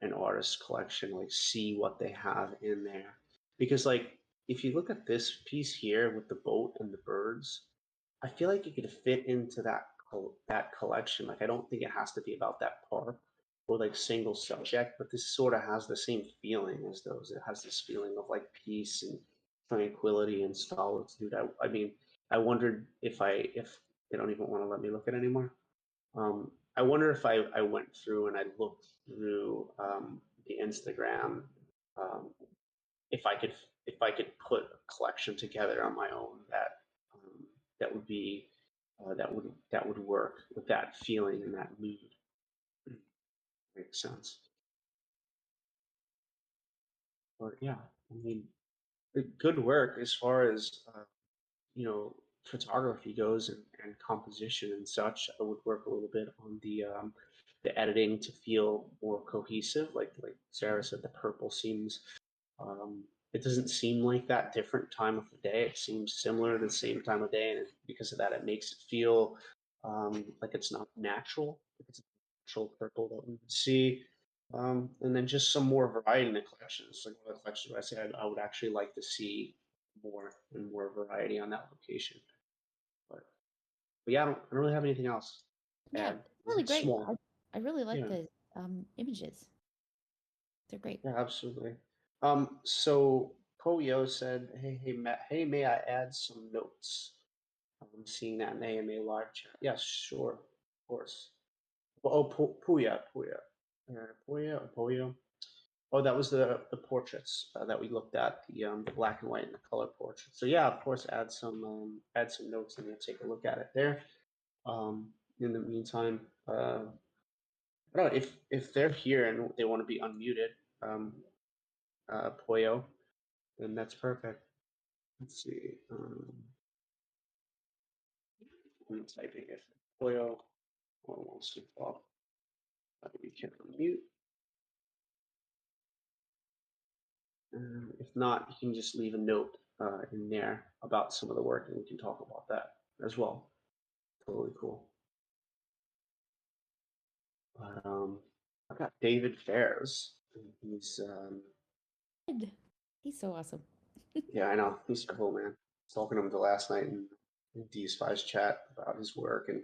an artist collection, like see what they have in there. Because like if you look at this piece here with the boat and the birds, I feel like it could fit into that collection. Like I don't think it has to be about that park or like single subject, but this sort of has the same feeling as those. It has this feeling of like peace and tranquility and solitude. I mean, I wondered if they don't even want to let me look at it anymore. I wonder if I went through and I looked through the Instagram, um, if I could if I could put a collection together on my own that would be that would work with that feeling and that mood. Makes sense. But yeah, I mean, good work as far as you know, photography goes and composition and such. I would work a little bit on the editing to feel more cohesive. Like Sarah said, the purple seems it doesn't seem like that different time of the day. It seems similar to the same time of day, and because of that, it makes it feel like it's not natural. Like it's a natural purple that we would see. And then just some more variety in the collections. Like one of the collections where I say I would actually like to see more and more variety on that location. But yeah, I don't really have anything else to Yeah, add. really It's great. small. I really like Yeah, the images. They're great. yeah, absolutely. So Poyo said, hey Matt, hey, may I add some notes? I'm seeing that in the AMA live chat. Yes, sure, of course. Well, oh, Puya or Poyo. Oh, that was the portraits that we looked at, the black and white and the color portraits. So yeah, of course, add some notes and we'll take a look at it there. In the meantime, I don't know if they're here and they want to be unmuted, um, Poyo, then that's perfect. Let's see. I'm typing if Poyo wants to talk, we can unmute. If not, you can just leave a note in there about some of the work, and we can talk about that as well. Totally cool. But I got David Fairs. He's Good. He's so awesome. yeah, I know he's cool, man. I was talking to him the last night in DS5's chat about his work and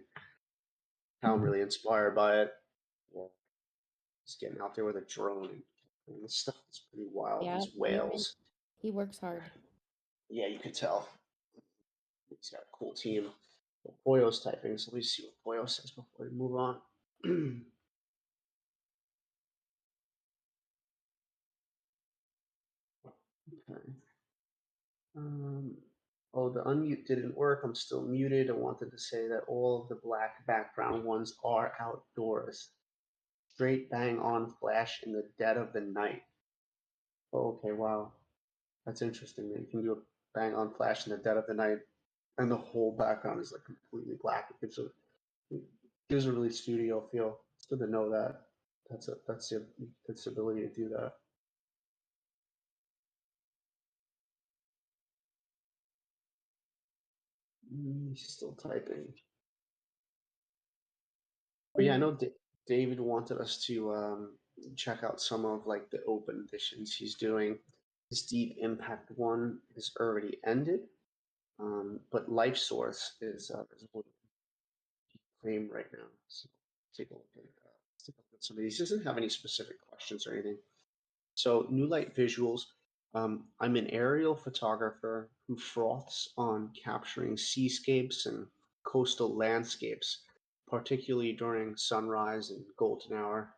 how I'm really inspired by it. Yeah, he's getting out there with a drone and this stuff is pretty wild. Yeah, These whales. he works hard. Yeah, you could tell. He's got a cool team. Poyo's typing, so let me see what Poyo says before we move on. Okay. Um, oh, the unmute didn't work. I'm still muted. I wanted to say that all of the black background ones are outdoors. Straight bang on flash in the dead of the night. Oh, okay, wow. That's interesting that you can do a bang on flash in the dead of the night and the whole background is like completely black. It gives a really studio feel. It's good to know that. That's the ability to do that. He's still typing. But yeah, I know David wanted us to check out some of like the open editions he's doing. His Deep Impact one is already ended, but Life Source is claim right now. So take a look at some of these. He doesn't have any specific questions or anything. So New Light Visuals. I'm an aerial photographer who froths on capturing seascapes and coastal landscapes, particularly during sunrise and golden hour.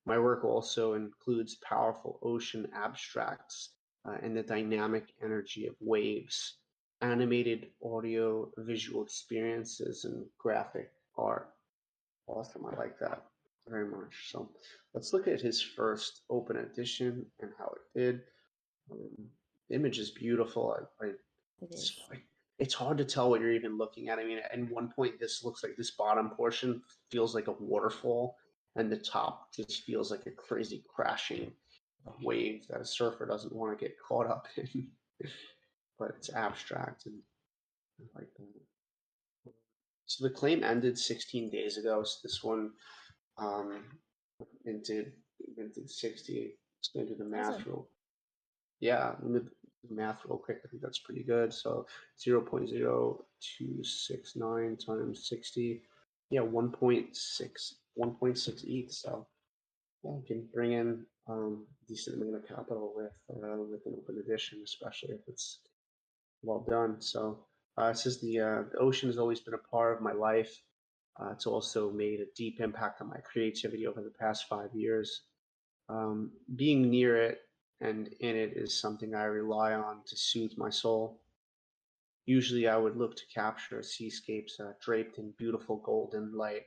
My work also includes powerful ocean abstracts and the dynamic energy of waves, animated audio visual experiences, and graphic art. Awesome, I like that very much. So let's look at his first open edition and how it did. The image is beautiful. It is. It's hard to tell what you're even looking at. I mean, at one point, this looks like this bottom portion feels like a waterfall, and the top just feels like a crazy crashing wave that a surfer doesn't want to get caught up in. But it's abstract and I like that. So the claim ended 16 days ago. So this one um, minted 60. Let's go do the math Awesome. real. Yeah, let me do the math real quick. I think that's pretty good. So 0.0269 times 60. Yeah, 1.6 ETH. So yeah, you can bring in decent amount of capital with an open edition, especially if it's well done. So it says the ocean has always been a part of my life. It's also made a deep impact on my creativity over the past 5 years. Being near it and in it is something I rely on to soothe my soul. Usually, I would look to capture seascapes draped in beautiful golden light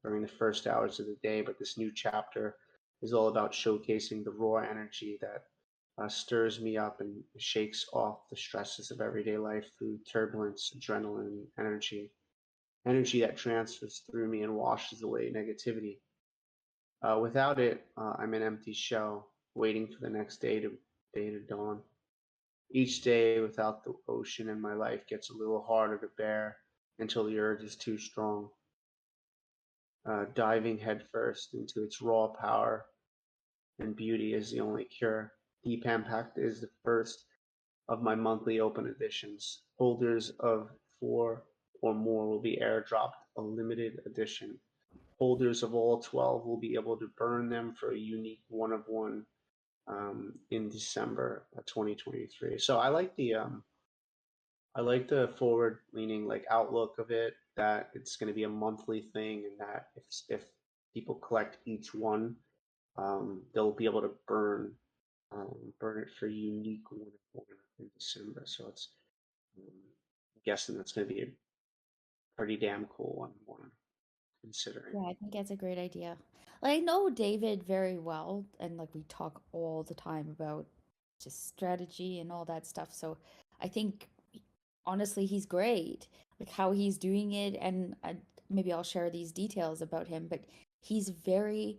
during the first hours of the day, but this new chapter is all about showcasing the raw energy that stirs me up and shakes off the stresses of everyday life through turbulence, adrenaline, energy that transfers through me and washes away negativity. Without it, I'm an empty shell, waiting for the next day to dawn. Each day without the ocean in my life gets a little harder to bear until the urge is too strong. Diving headfirst into its raw power and beauty is the only cure. Deep Impact is the first of my monthly open editions. Holders of 4 or more will be airdropped a limited edition. Holders of all 12 will be able to burn them for a unique one of one in December of 2023. So I like the forward leaning like outlook of it, that it's going to be a monthly thing, and that if people collect each one, they'll be able to burn it for unique one in December. So it's I'm guessing that's going to be a pretty damn cool one considering. Yeah, I think that's a great idea. Like, I know David very well, and like we talk all the time about just strategy and all that stuff. So I think honestly, he's great. Like how he's doing it, and maybe I'll share these details about him. But he's very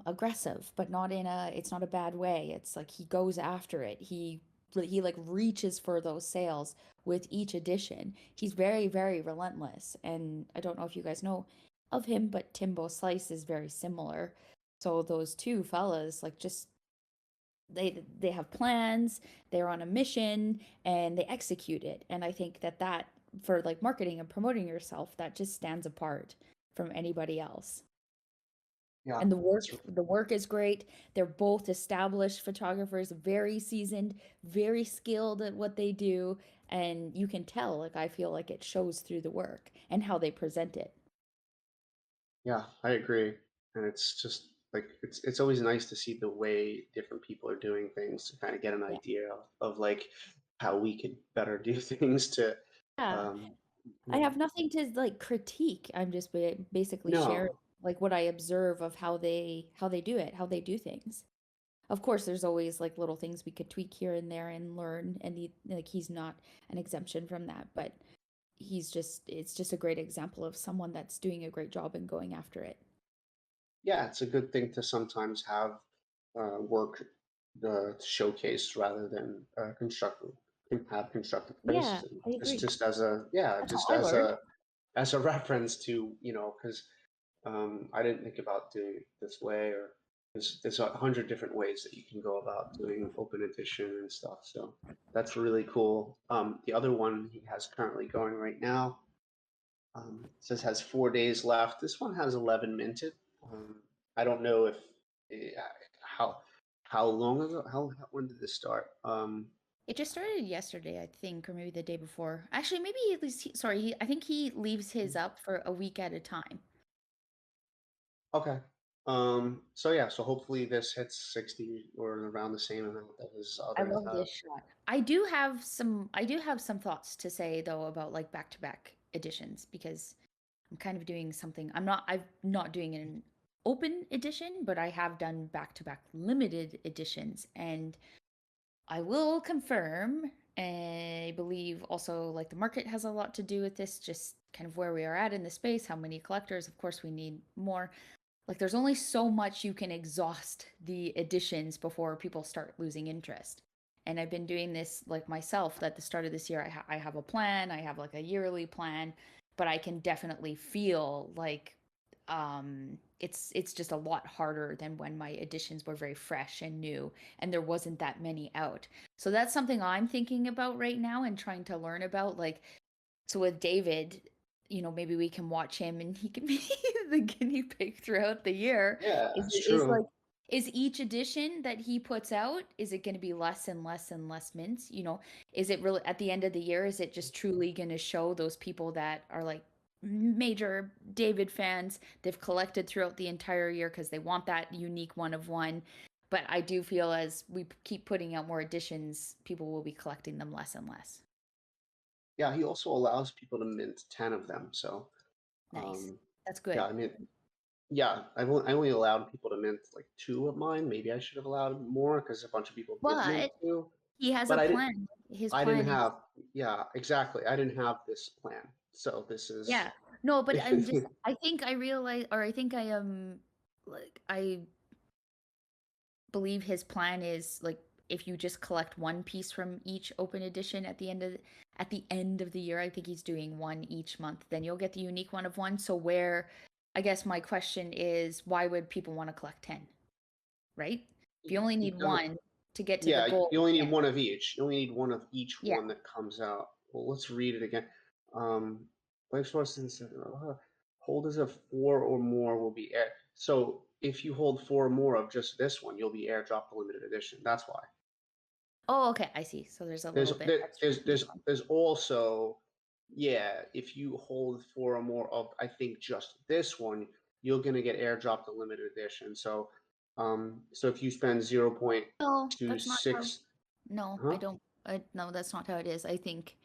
aggressive, but not in a. It's not a bad way. It's like he goes after it. He like reaches for those sales with each edition. He's very, very relentless. And I don't know if you guys know of him, but Timbo Slice is very similar. So those two fellas, like, just they have plans, they're on a mission, and they execute it. And I think that for like marketing and promoting yourself, that just stands apart from anybody else. Yeah, And the work is great. They're both established photographers, very seasoned, very skilled at what they do, and you can tell, like, I feel like it shows through the work and how they present it. yeah, I agree. And it's just like it's always nice to see the way different people are doing things to kind of get an Yeah. idea of like how we could better do things to Yeah. um I yeah. have nothing to like critique. I'm just basically sharing No. like what I observe of how they do it, how they do things. Of course, there's always like little things we could tweak here and there and learn, and like he's not an exemption from that, but it's just a great example of someone that's doing a great job and going after it. Yeah, it's a good thing to sometimes have work showcase rather than have constructive Yeah, criticism. I Just agree. just as a yeah, That's how just I learned. as a reference to, because I didn't think about doing it this way, or there's 100 different ways that you can go about doing open edition and stuff. So that's really cool. The other one he has currently going right now, says has 4 days left. This one has 11 minted. Um, I don't know if uh, how how long ago, when did this start? It just started yesterday, I think, or maybe the day before. Actually, maybe at least sorry, I think he leaves his up for a week at a time. Okay. So yeah, so hopefully this hits 60 or around the same amount that his I others love have. this shot. I do have some thoughts to say though about like back-to-back editions, because I'm kind of doing something. I'm not doing an open edition, but I have done back-to-back limited editions, and I will confirm, and I believe also like the market has a lot to do with this, just kind of where we are at in the space, how many collectors. Of course, we need more. Like, there's only so much you can exhaust the editions before people start losing interest. And I've been doing this like myself at the start of this year. I have a plan, I have like a yearly plan, but I can definitely feel like it's just a lot harder than when my editions were very fresh and new and there wasn't that many out. So that's something I'm thinking about right now and trying to learn about. Like, so with David, maybe we can watch him and he can be the guinea pig throughout the year. Yeah, Is it's is like true. is each edition that he puts out, is it going to be less and less and less mints? Is it really at the end of the year, is it just truly going to show those people that are like major David fans, they've collected throughout the entire year because they want that unique one of one. But I do feel as we keep putting out more editions, people will be collecting them less and less. Yeah, he also allows people to mint 10 of them. So, Nice. um, That's yeah, good. I mean, yeah, I only allowed people to mint like 2 of mine. Maybe I should have allowed more because a bunch of people did mint But 2. he has a But plan. His I didn't plan is, have, yeah, exactly. I didn't have this plan. So this is, yeah. No, but I think I realize, or I think I am, like, I believe his plan is like if you just collect one piece from each open edition at the end of the year, I think he's doing one each month, then you'll get the unique one of one. So where, I guess my question is, why would people want to collect 10, right? If you only you need don't, one to get to the yeah, goal, you only you need can't. one of each. You only need one of each Yeah. one that comes out. Well, let's read it again. Life source holders of 4 or more will be air. So if you hold 4 or more of just this one, you'll be airdropped the limited edition. That's why. Oh, okay, I see. So there's a There's little bit extra for each one. there's also, yeah, if you hold 4 or more of, I think, just this one, you're gonna get airdropped the limited edition. So so if you spend No, that's not how. 0.26, No, I huh? don't. No, that's not how it is. I think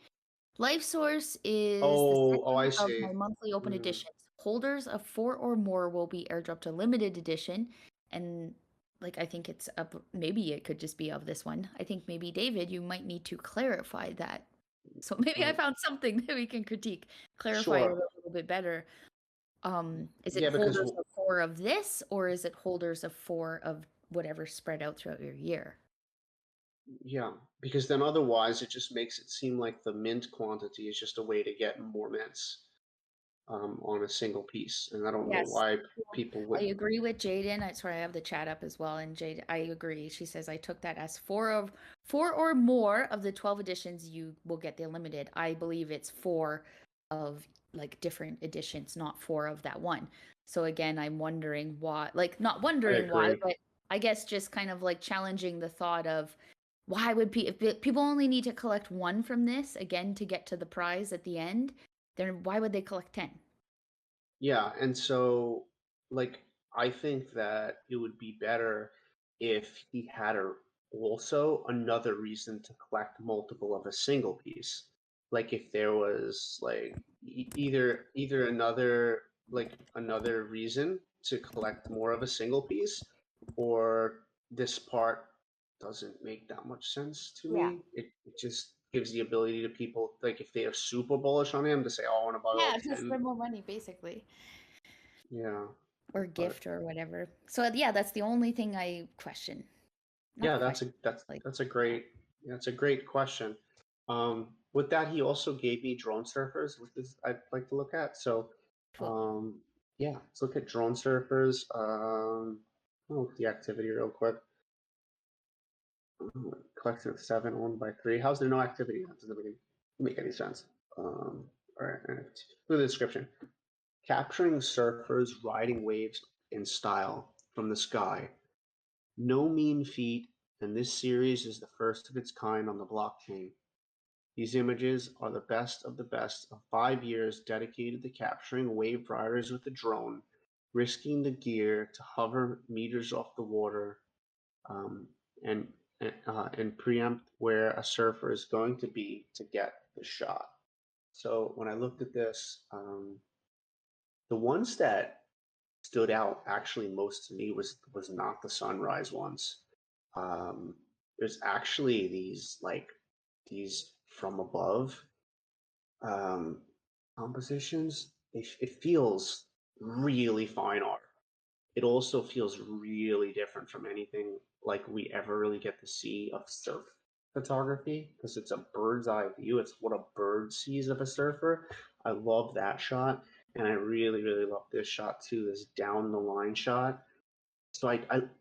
Life Source is the Oh, I second of see. my monthly open Hmm. editions. Holders of 4 or more will be airdropped a limited edition, and like I think it's up. Maybe it could just be of this one. I think maybe David, you might need to clarify that. So maybe I found something that we can critique, clarify it a Sure. little bit better. Is it Yeah, because holders of 4 of this, or is it holders of 4 of whatever spread out throughout your year? yeah, because then otherwise it just makes it seem like the mint quantity is just a way to get more mints on a single piece, and I don't know Yes. why Well, people I would. agree with Jaden. Sorry, I have the chat up as well. And Jade, I agree. She says I took that as 4 or more of the 12 editions you will get the limited. I believe it's 4 of like different editions, not 4 of that one. So again, I'm wondering why, like not I wondering why, agree. but I guess just kind of like challenging the thought of why would if people only need to collect one from this again to get to the prize at the end, then why would they collect 10? Yeah, and so like I think that it would be better if he had also another reason to collect multiple of a single piece. Like if there was like either another reason to collect more of a single piece, or this part doesn't make that much sense to Yeah. me. It just gives the ability to people, like if they are super bullish on him, to say, "Oh, I want to buy all Yeah, to 10." spend more money, basically, Yeah, or but gift or whatever. So yeah, that's the only thing I question. Not yeah, question, like that's a yeah, great, that's a great question. With that, he also gave me drone surfers, which is I'd like to look at. So, cool. yeah, let's look at drone surfers. I'll look at the activity real quick. Collection of 7, owned by 3. How's there no activity? That doesn't make any sense. All right, look at the description. Capturing surfers riding waves in style from the sky. No mean feat, and this series is the first of its kind on the blockchain. These images are the best of 5 years dedicated to capturing wave riders with a drone, risking the gear to hover meters off the water, um, and and preempt where a surfer is going to be to get the shot. So when I looked at this, the ones that stood out actually most to me was not the sunrise ones. Um, there's actually these from above um, compositions. It feels really fine art. It also feels really different from anything like we ever really get to see of surf photography because it's a bird's eye view. It's what a bird sees of a surfer. I love that shot, and I really, really love this shot too. This down the line shot. So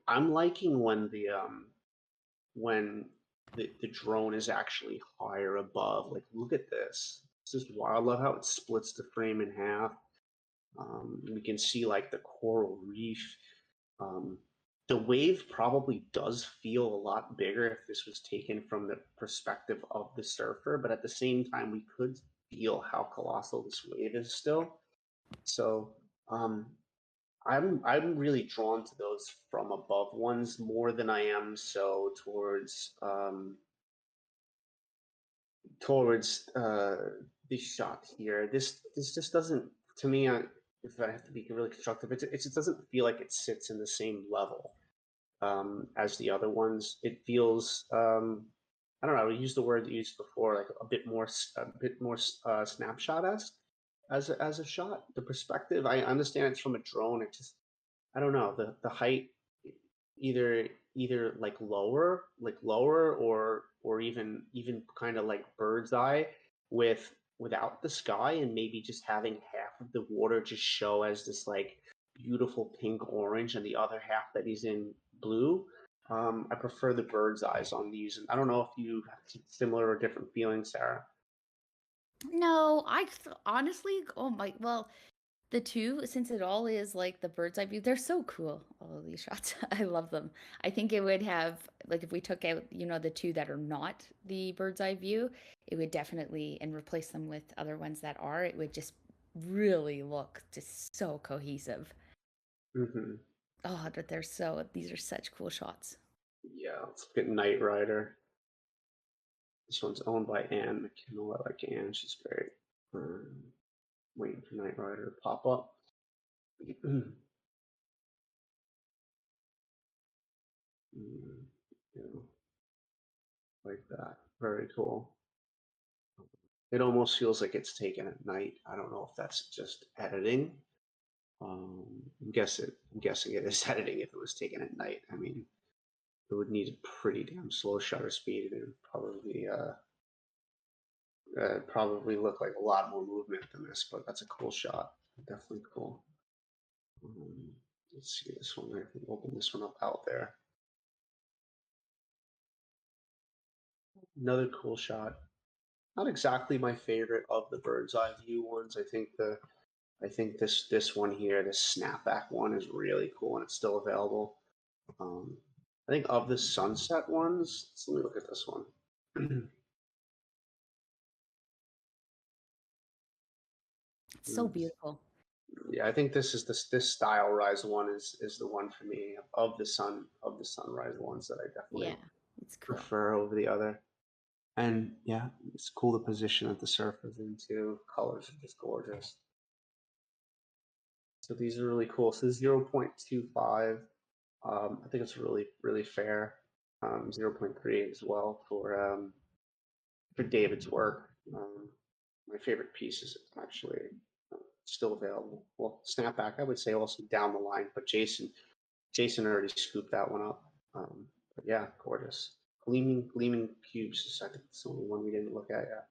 I'm liking when the drone is actually higher above. Like, look at this. This is wild. I love how it splits the frame in half. We can see like the coral reef. The wave probably does feel a lot bigger if this was taken from the perspective of the surfer, but at the same time, we could feel how colossal this wave is still. So I'm really drawn to those from above ones more than I am so towards this shot here. This just doesn't, to me, if I have to be really constructive, it just doesn't feel like it sits in the same level as the other ones. It feels I don't know. I used the word you used before, like a bit more snapshot-esque as a shot. The perspective, I understand it's from a drone. It just, I don't know, the height either like lower or even kind of like bird's eye without the sky, and maybe just having half of the water just show as this like beautiful pink orange and the other half that is in blue. I prefer the bird's eyes on these, and I don't know if you have similar or different feelings, Sarah. No, honestly, oh my, well, the two, since it all is like the bird's eye view, they're so cool. All of these shots, I love them. I think it would have, like, if we took out, the two that are not the bird's eye view, it would definitely, and replace them with other ones that are, it would just really look just so cohesive. Mm-hmm. Oh, but these are such cool shots. Yeah, let's look at Knight Rider. This one's owned by Anne McKinnell. I like Anne, she's great. Waiting for Knight Rider to pop up. Yeah, like that. Very cool. It almost feels like it's taken at night. I don't know if that's just editing. I'm guessing it is editing if it was taken at night. I mean, it would need a pretty damn slow shutter speed, and it would probably look like a lot more movement than this. But that's a cool shot. Definitely cool. Let's see this one. I can open this one up out there. Another cool shot. Not exactly my favorite of the bird's eye view ones. I think this one here, this snapback one, is really cool and it's still available. I think of the sunset ones, let me look at this one. It's so beautiful. Yeah, I think this style rise one is the one for me of the sunrise ones that I definitely It's cool. prefer over the other. And yeah, it's cool the position that the surfer's in too. Colors are just gorgeous. So these are really cool. So 0.25, I think it's really, really fair. 0.3 as well for David's work. My favorite piece is actually still available. Well, snapback, I would say also down the line, but Jason already scooped that one up. But yeah, gorgeous. Gleaming cubes. I think it's the only one we didn't look at yet.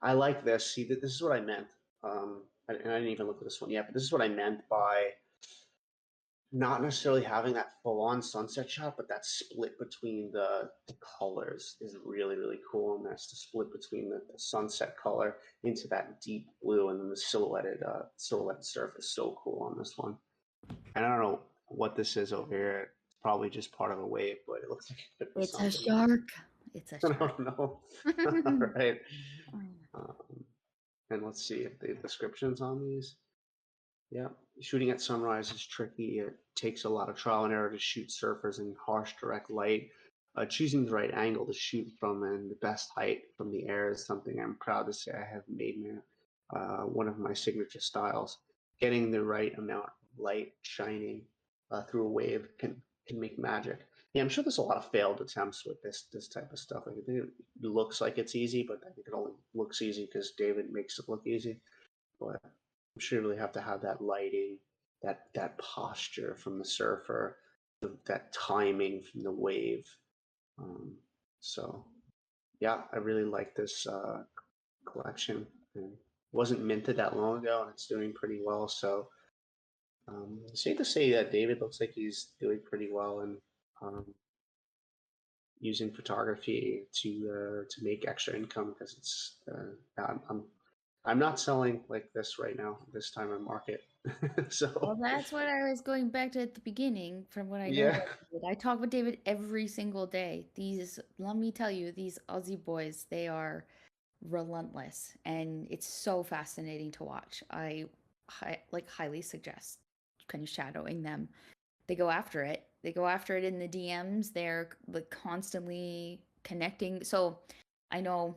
I like this. See, this is what I meant. And I didn't even look at this one yet, but this is what I meant by not necessarily having that full-on sunset shot, but that split between the colors is really, really cool. And that's the split between the sunset color into that deep blue, and then the silhouetted surf is so cool on this one. And I don't know what this is over here. It's probably just part of a wave, but it looks like it could be It's something. a shark. It's a I shark. don't know. All right. And let's see if the descriptions on these. Yeah, shooting at sunrise is tricky. It takes a lot of trial and error to shoot surfers in harsh, direct light. Choosing the right angle to shoot from and the best height from the air is something I'm proud to say I have made one of my signature styles. Getting the right amount of light shining through a wave can make magic. Yeah, I'm sure there's a lot of failed attempts with this type of stuff. Like, it looks like it's easy, but I think it only looks easy because David makes it look easy. But I'm sure you really have to have that lighting, that posture from the surfer, that timing from the wave. So yeah, I really like this collection, and wasn't minted that long ago, and it's doing pretty well. So safe to say that David looks like he's doing pretty well and using photography to make extra income because it's I'm not selling like this right now this time in market. Well, So that's what I was going back to at the beginning from what I know yeah, about David. I talk with David every single day. Let me tell you, these Aussie boys, they are relentless and it's so fascinating to watch. Like highly suggest kind of shadowing them. They go after it. They go after it in the DMs. They're like constantly connecting. So I know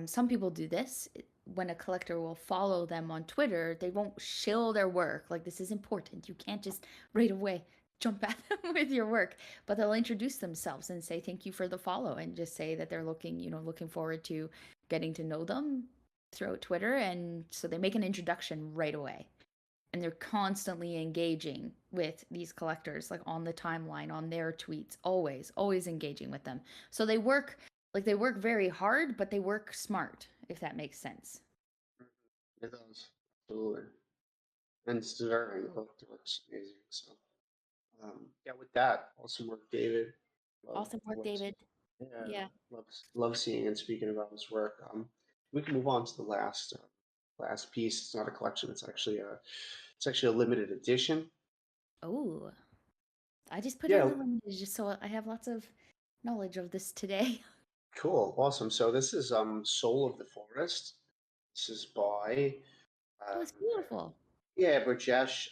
some people do this when a collector will follow them on Twitter. They won't shill their work. Like, this is important. You can't just right away jump at them with your work, but they'll introduce themselves and say thank you for the follow and just say that they're looking forward to getting to know them throughout Twitter. And so they make an introduction right away. And they're constantly engaging with these collectors, like on the timeline, on their tweets, always engaging with them. So they work very hard, but they work smart, if that makes sense. it does absolutely, and it's deserving. The book looks amazing. So yeah, with that, awesome work, David. Love, Awesome work, love, David. yeah, Yeah. love seeing and speaking about his work. We can move on to the last piece. It's not a collection. It's actually a limited edition. Oh, I just put in Yeah, the limited just so I have lots of knowledge of this today. cool, awesome. So this is Soul of the Forest. This is by Oh, um, it's beautiful. yeah, Brajesh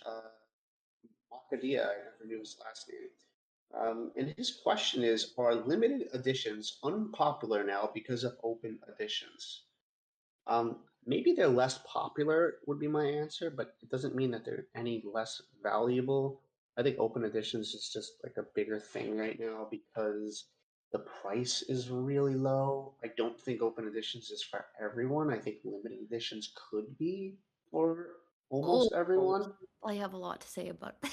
Makadia. I never knew his last name. And his question is: are limited editions unpopular now because of open editions? Maybe they're less popular would be my answer, but it doesn't mean that they're any less valuable. I think open editions is just like a bigger thing right now because the price is really low. I don't think open editions is for everyone. I think limited editions could be for Oh, almost everyone. I have a lot to say about that.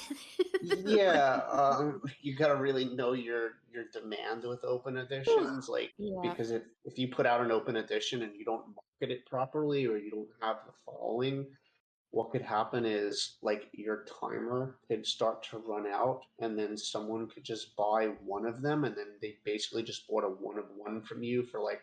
Yeah, you gotta really know your demand with open editions, like Yeah. because if you put out an open edition and you don't market it properly or you don't have the following, what could happen is like your timer could start to run out, and then someone could just buy one of them, and then they basically just bought a one of one from you for like,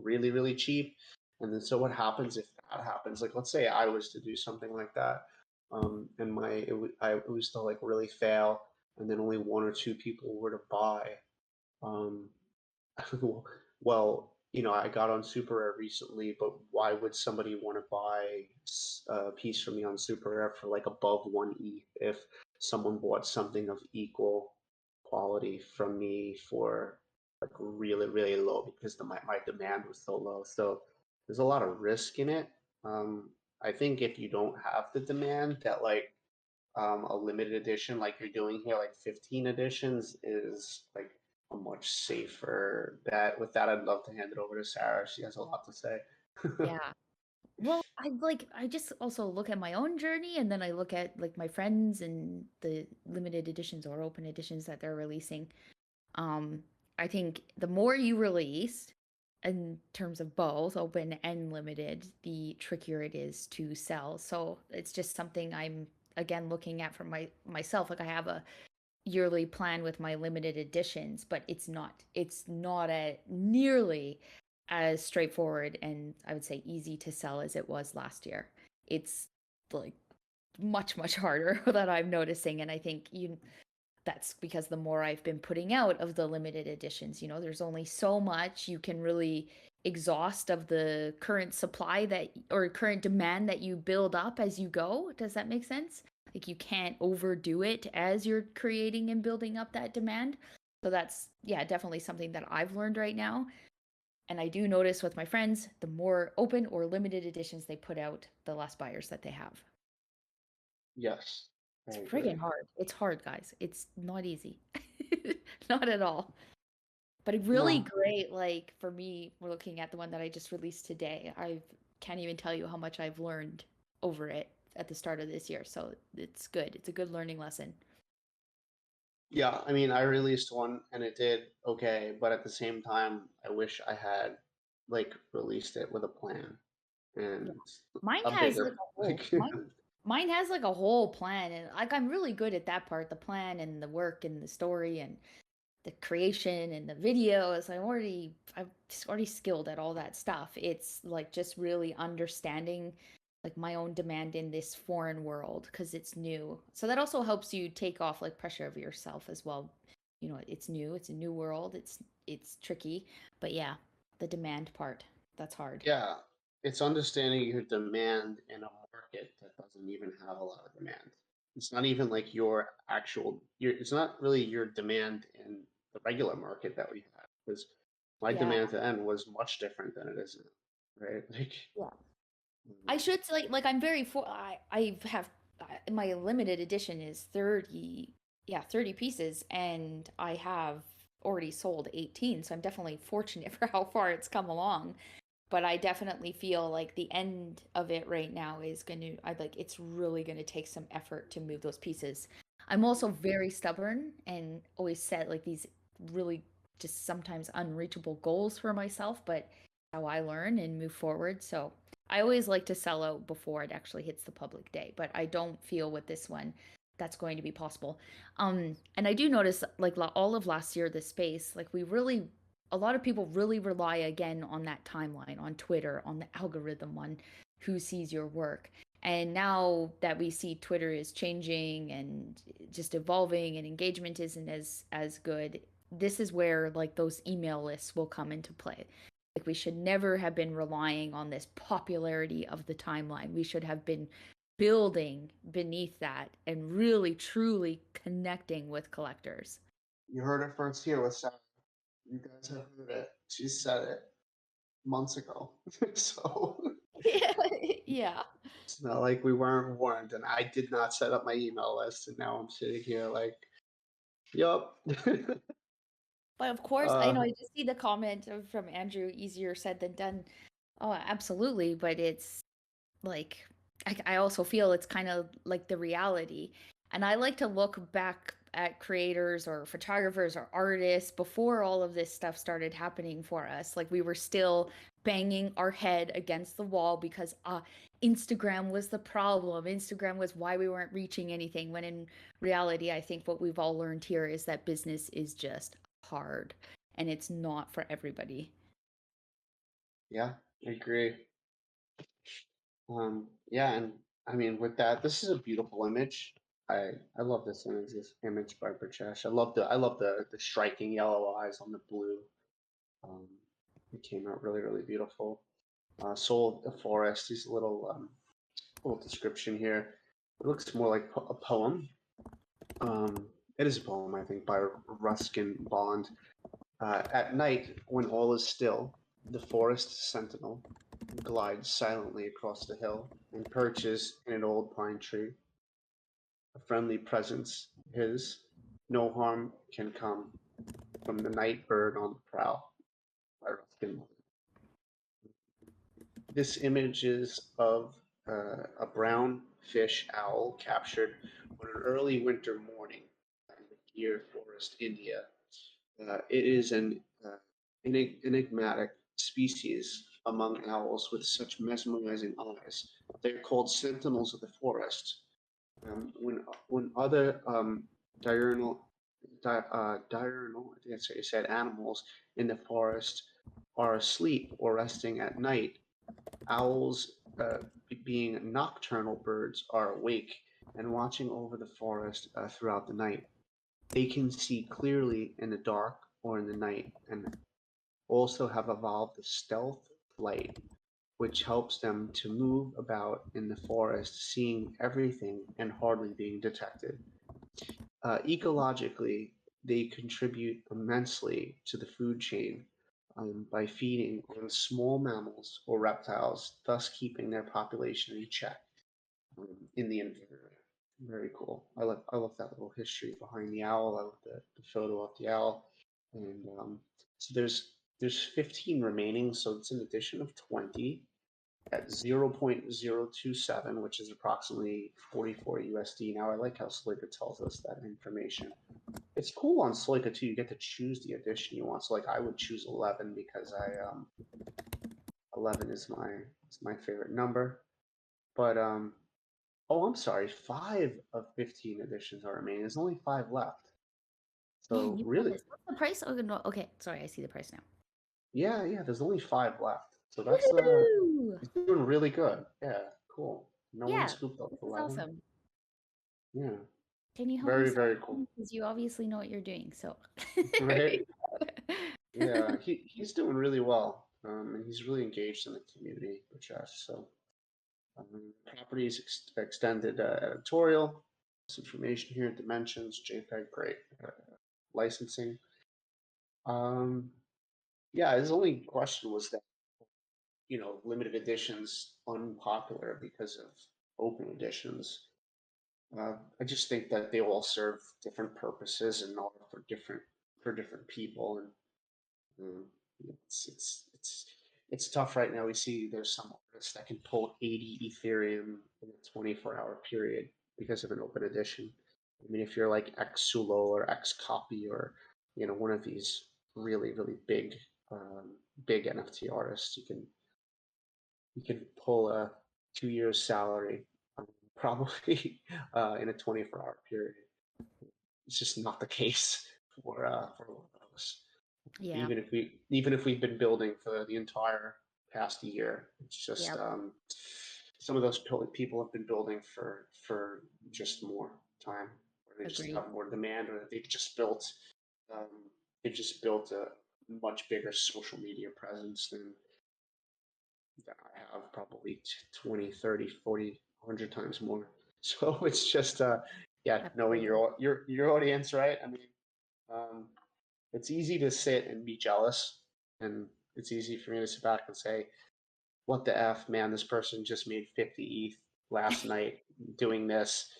really, really cheap. And then so what happens if that happens? Like, let's say I was to do something like that, and it was to like really fail, and then only one or two people were to buy. Um, well, I got on Super Rare recently, but why would somebody want to buy a piece from me on Super Rare for like above 1 ETH if someone bought something of equal quality from me for like really, really low because my demand was so low. So there's a lot of risk in it. I think if you don't have the demand that like a limited edition like you're doing here, like 15 editions, is like a much safer bet. With that, I'd love to hand it over to Sarah. She has a lot to say. Yeah. Well, I just also look at my own journey and then I look at like my friends and the limited editions or open editions that they're releasing. Um, I think the more you release in terms of both open and limited, the trickier it is to sell. So it's just something I'm again looking at for myself. Like I have a yearly plan with my limited editions, but it's not a nearly as straightforward and I would say easy to sell as it was last year. It's like much harder that I'm noticing, and I think that's because the more I've been putting out of the limited editions, there's only so much you can really exhaust of the current supply that or current demand that you build up as you go. Does that make sense? Like you can't overdo it as you're creating and building up that demand. So that's, yeah, definitely something that I've learned right now. And I do notice with my friends, the more open or limited editions they put out, the less buyers that they have. Yes, I It's agree. friggin' hard. It's hard, guys. It's not easy. Not at all. But a really No, great, like for me, we're looking at the one that I just released today. I can't even tell you how much I've learned over it at the start of this year. So it's good. It's a good learning lesson. yeah, I mean, I released one and it did okay, but at the same time, I wish I had like released it with a plan. and Mine a has like bigger a whole like mine has like a whole plan, and like I'm really good at that part, the plan and the work and the story and the creation and the videos. I'm already skilled at all that stuff. It's like just really understanding like my own demand in this foreign world because it's new. So that also helps you take off like pressure of yourself as well. You know, it's new, it's a new world, it's tricky. But yeah, the demand part, that's hard. yeah, it's understanding your demand in a market that doesn't even have a lot of demand. It's not even like it's not really your demand in the regular market that we have, because my Yeah. demand then was much different than it is now, right? Like, Yeah. I should say, like I'm very for I have my limited edition is 30, yeah, 30 pieces, and I have already sold 18, so I'm definitely fortunate for how far it's come along. But I definitely feel like the end of it right now is going to I like it's really going to take some effort to move those pieces. I'm also very stubborn and always set like these really just sometimes unreachable goals for myself, but how I learn and move forward. So I always like to sell out before it actually hits the public day, but I don't feel with this one that's going to be possible. And I do notice like all of last year, this space, like a lot of people really rely again on that timeline, on Twitter, on the algorithm, on who sees your work. And now that we see Twitter is changing and just evolving and engagement isn't as good, this is where like those email lists will come into play. Like we should never have been relying on this popularity of the timeline. We should have been building beneath that and really truly connecting with collectors. you heard it first here with Sarah. You guys have heard it. She said it months ago. So Yeah. it's not like we weren't warned, and I did not set up my email list, and now I'm sitting here like, yup. But of course, I uh, know I just see the comment from Andrew, easier said than done. Oh, absolutely. But it's like, I also feel it's kind of like the reality. And I like to look back at creators or photographers or artists before all of this stuff started happening for us. Like we were still banging our head against the wall because Instagram was the problem. Instagram was why we weren't reaching anything. When in reality, I think what we've all learned here is that business is just hard and it's not for everybody. yeah, I agree. Yeah, and I mean, with that, this is a beautiful image. I love this image by Burchesh. I love the striking yellow eyes on the blue. Um, it came out really beautiful. Soul of the Forest. These little description here. It looks more like a poem. It is a poem, I think, by Ruskin Bond. At night, when all is still, the forest sentinel glides silently across the hill and perches in an old pine tree. A friendly presence his, no harm can come from the night bird on the prowl. By Ruskin. This image is of a brown fish owl captured on an early winter morning in the Gir Forest, India. It is an enigmatic species among owls with such mesmerizing eyes. They're called sentinels of the forest. When other diurnal, I think that's what you said, animals in the forest are asleep or resting at night, owls, being nocturnal birds, are awake and watching over the forest throughout the night. They can see clearly in the dark or in the night, and also have evolved the stealth flight, which helps them to move about in the forest, seeing everything and hardly being detected. Ecologically, they contribute immensely to the food chain by feeding on small mammals or reptiles, thus keeping their population in check in the environment. Very cool. I love that little history behind the owl. I love the photo of the owl, and so there's 15 remaining. So it's an addition of 20 at 0.027, which is approximately 44 USD. Now I like how Sloika tells us that information. It's cool on Sloika too. You get to choose the edition you want. So like I would choose 11 because 11 is my favorite number. But oh, I'm sorry, 5 of 15 editions are remaining. There's only 5 left. Man, So you got really, this. What's the price? Oh, no. Okay, sorry, I see the price now. yeah, there's only 5 left. So that's Woohoo! it's doing really good. Yeah, cool. No one Yeah, scooped up this is 11. awesome. Yeah, Can you help me very, sell very cool. because you obviously know what you're doing, so. Right? Yeah, he's doing really well. And he's really engaged in the community, Rajesh. So properties extended editorial, this information here, dimensions, JPEG, great. Licensing. Yeah, his only question was that, limited editions unpopular because of open editions. I just think that they all serve different purposes and are for different people, and um, it's tough right now. We see there's some artists that can pull 80 Ethereum in a 24-hour period because of an open edition. I mean, if you're like X Sulo or X Copy or one of these really really big NFT artists, you can pull a 2 years salary probably in a 24-hour period. It's just not the case for a lot of us. Yeah, Even if we've been building for the entire past year, it's just yep, some of those people have been building for just more time, or they just agreed. have more demand, or um, they've just built a much bigger social media presence than I have, probably 20, 30, 40, 100 times more. So it's just knowing Absolutely. your audience, right? I mean, um, it's easy to sit and be jealous, and it's easy for me to sit back and say, "What the f, man? This person just made 50 ETH last night doing this.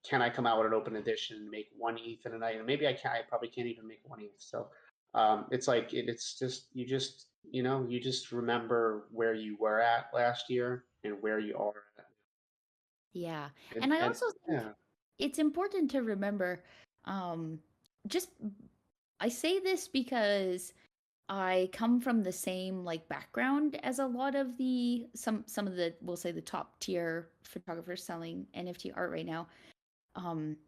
Can I come out with an open edition and make 1 ETH in a night? And maybe I can. I probably can't even make 1 ETH. So it's like it's just you just remember where you were at last year and where you are at, Yeah. and And I and also think yeah, it's important to remember, um, just I say this because I come from the same like background as a lot of the some of the we'll say the top tier photographers selling NFT art right now.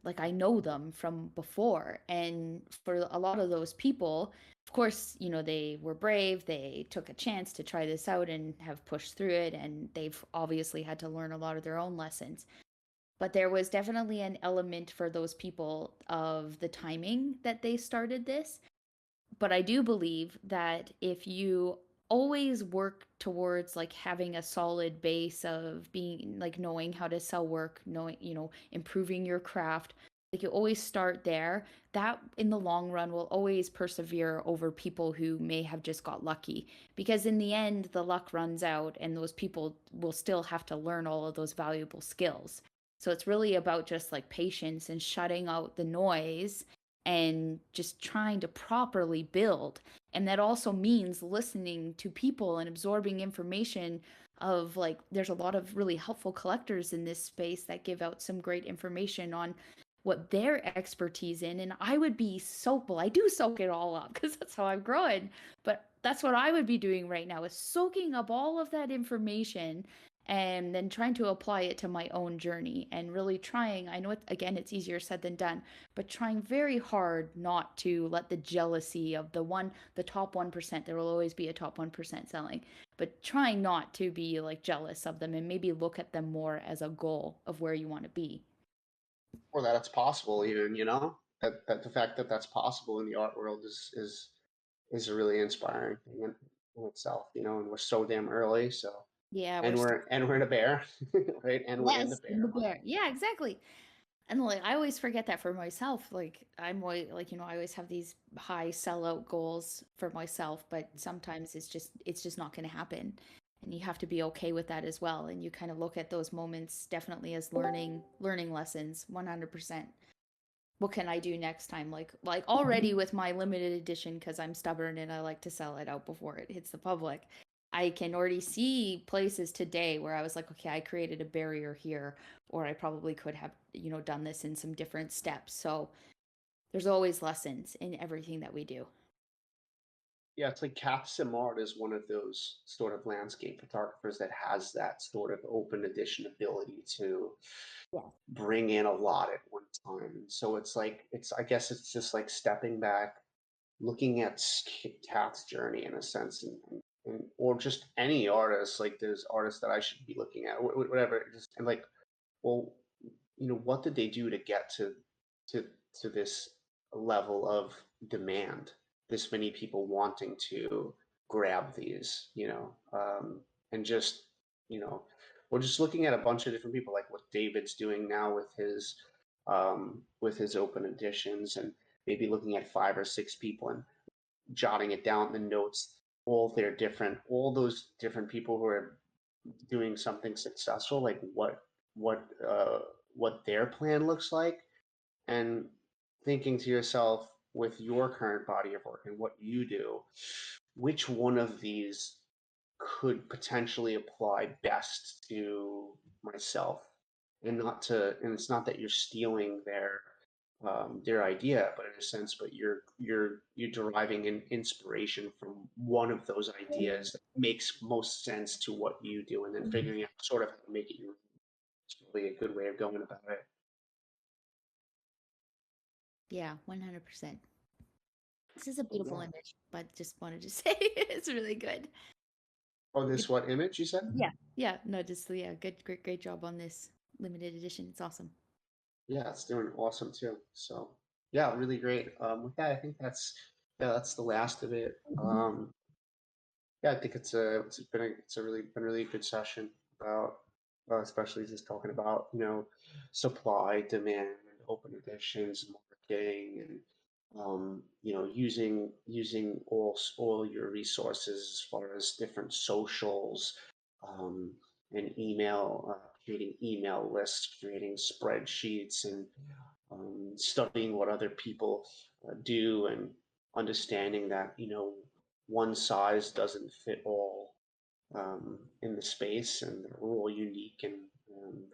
Like I know them from before, and for a lot of those people, of course, they were brave, they took a chance to try this out and have pushed through it, and they've obviously had to learn a lot of their own lessons. But there was definitely an element for those people of the timing that they started this. But I do believe that if you always work towards like having a solid base of being like knowing how to sell work, knowing, improving your craft, like you always start there, that in the long run will always persevere over people who may have just got lucky. Because in the end, the luck runs out and those people will still have to learn all of those valuable skills. So it's really about just like patience and shutting out the noise and just trying to properly build. And that also means listening to people and absorbing information of like there's a lot of really helpful collectors in this space that give out some great information on what their expertise in. And I would be well, I do soak it all up because that's how I'm growing, but that's what I would be doing right now is soaking up all of that information and then trying to apply it to my own journey and really trying. I know again it's easier said than done, but trying very hard not to let the jealousy of the top 1%, there will always be a top 1% selling, but trying not to be like jealous of them and maybe look at them more as a goal of where you want to be. or that it's possible, even that the fact that that's possible in the art world is a really inspiring thing in itself, and we're so damn early, so Yeah, and we're in a bear, right? And we're in the yes, in bear the market. bear. Yeah, exactly. And like I always forget that for myself. Like I'm always like, I always have these high sellout goals for myself, but sometimes it's just not going to happen. And you have to be okay with that as well. And you kind of look at those moments definitely as learning lessons, 100%. What can I do next time? Like already with my limited edition, because I'm stubborn and I like to sell it out before it hits the public. I can already see places today where I was like, okay, I created a barrier here, or I probably could have, done this in some different steps. So there's always lessons in everything that we do. Yeah, it's like Kath Simard is one of those sort of landscape photographers that has that sort of open edition ability to Yeah. bring in a lot at one time. And so it's like I guess it's just like stepping back, looking at Kath's journey in a sense, and or just any artist. Like there's artists that I should be looking at, whatever. Just and like, well, what did they do to get to to this level of demand? This many people wanting to grab these, and just you know, we're just looking at a bunch of different people, like what David's doing now with his open editions, and maybe looking at 5 or 6 people and jotting it down in the notes. All those different people who are doing something successful, like what uh, what their plan looks like, and thinking to yourself with your current body of work and what you do, which one of these could potentially apply best to myself, and it's not that you're stealing their idea, but in a sense, but you're deriving an inspiration from one of those ideas that makes most sense to what you do, and then figuring out sort of how to make it your own. It's really a good way of going about it. Yeah, 100%. This is a Oh, beautiful yeah. image, but just wanted to say it's really good. Oh, this what image you said? Yeah. Yeah. No, just yeah, great job on this limited edition. It's awesome. Yeah, it's doing awesome too. So yeah, really great. With that, I think that's the last of it. Yeah, I think it's been a really good session about, especially just talking about supply, demand, open editions, marketing, and using all your resources as far as different socials, um, and creating email lists, creating spreadsheets, and studying what other people do, and understanding that one size doesn't fit all in the space, and we're all unique, and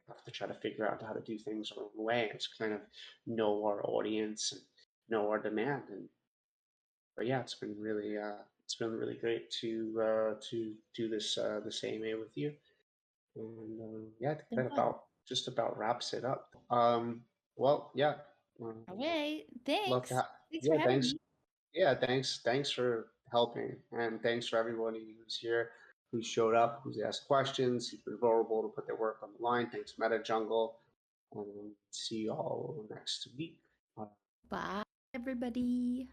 have to try to figure out how to do things our own way. It's kind of know our audience and know our demand. And but yeah, it's been really great to do this this AMA with you. And yeah, I think Been that fun. just about wraps it up. Well, yeah. All right. Love to Thanks. have. Thanks for Yeah, having thanks. me. Yeah, thanks for helping, and thanks for everybody who's here, who showed up, who's asked questions, who's been vulnerable to put their work on the line. Thanks, MetaJungle. See you all next week. Bye, everybody.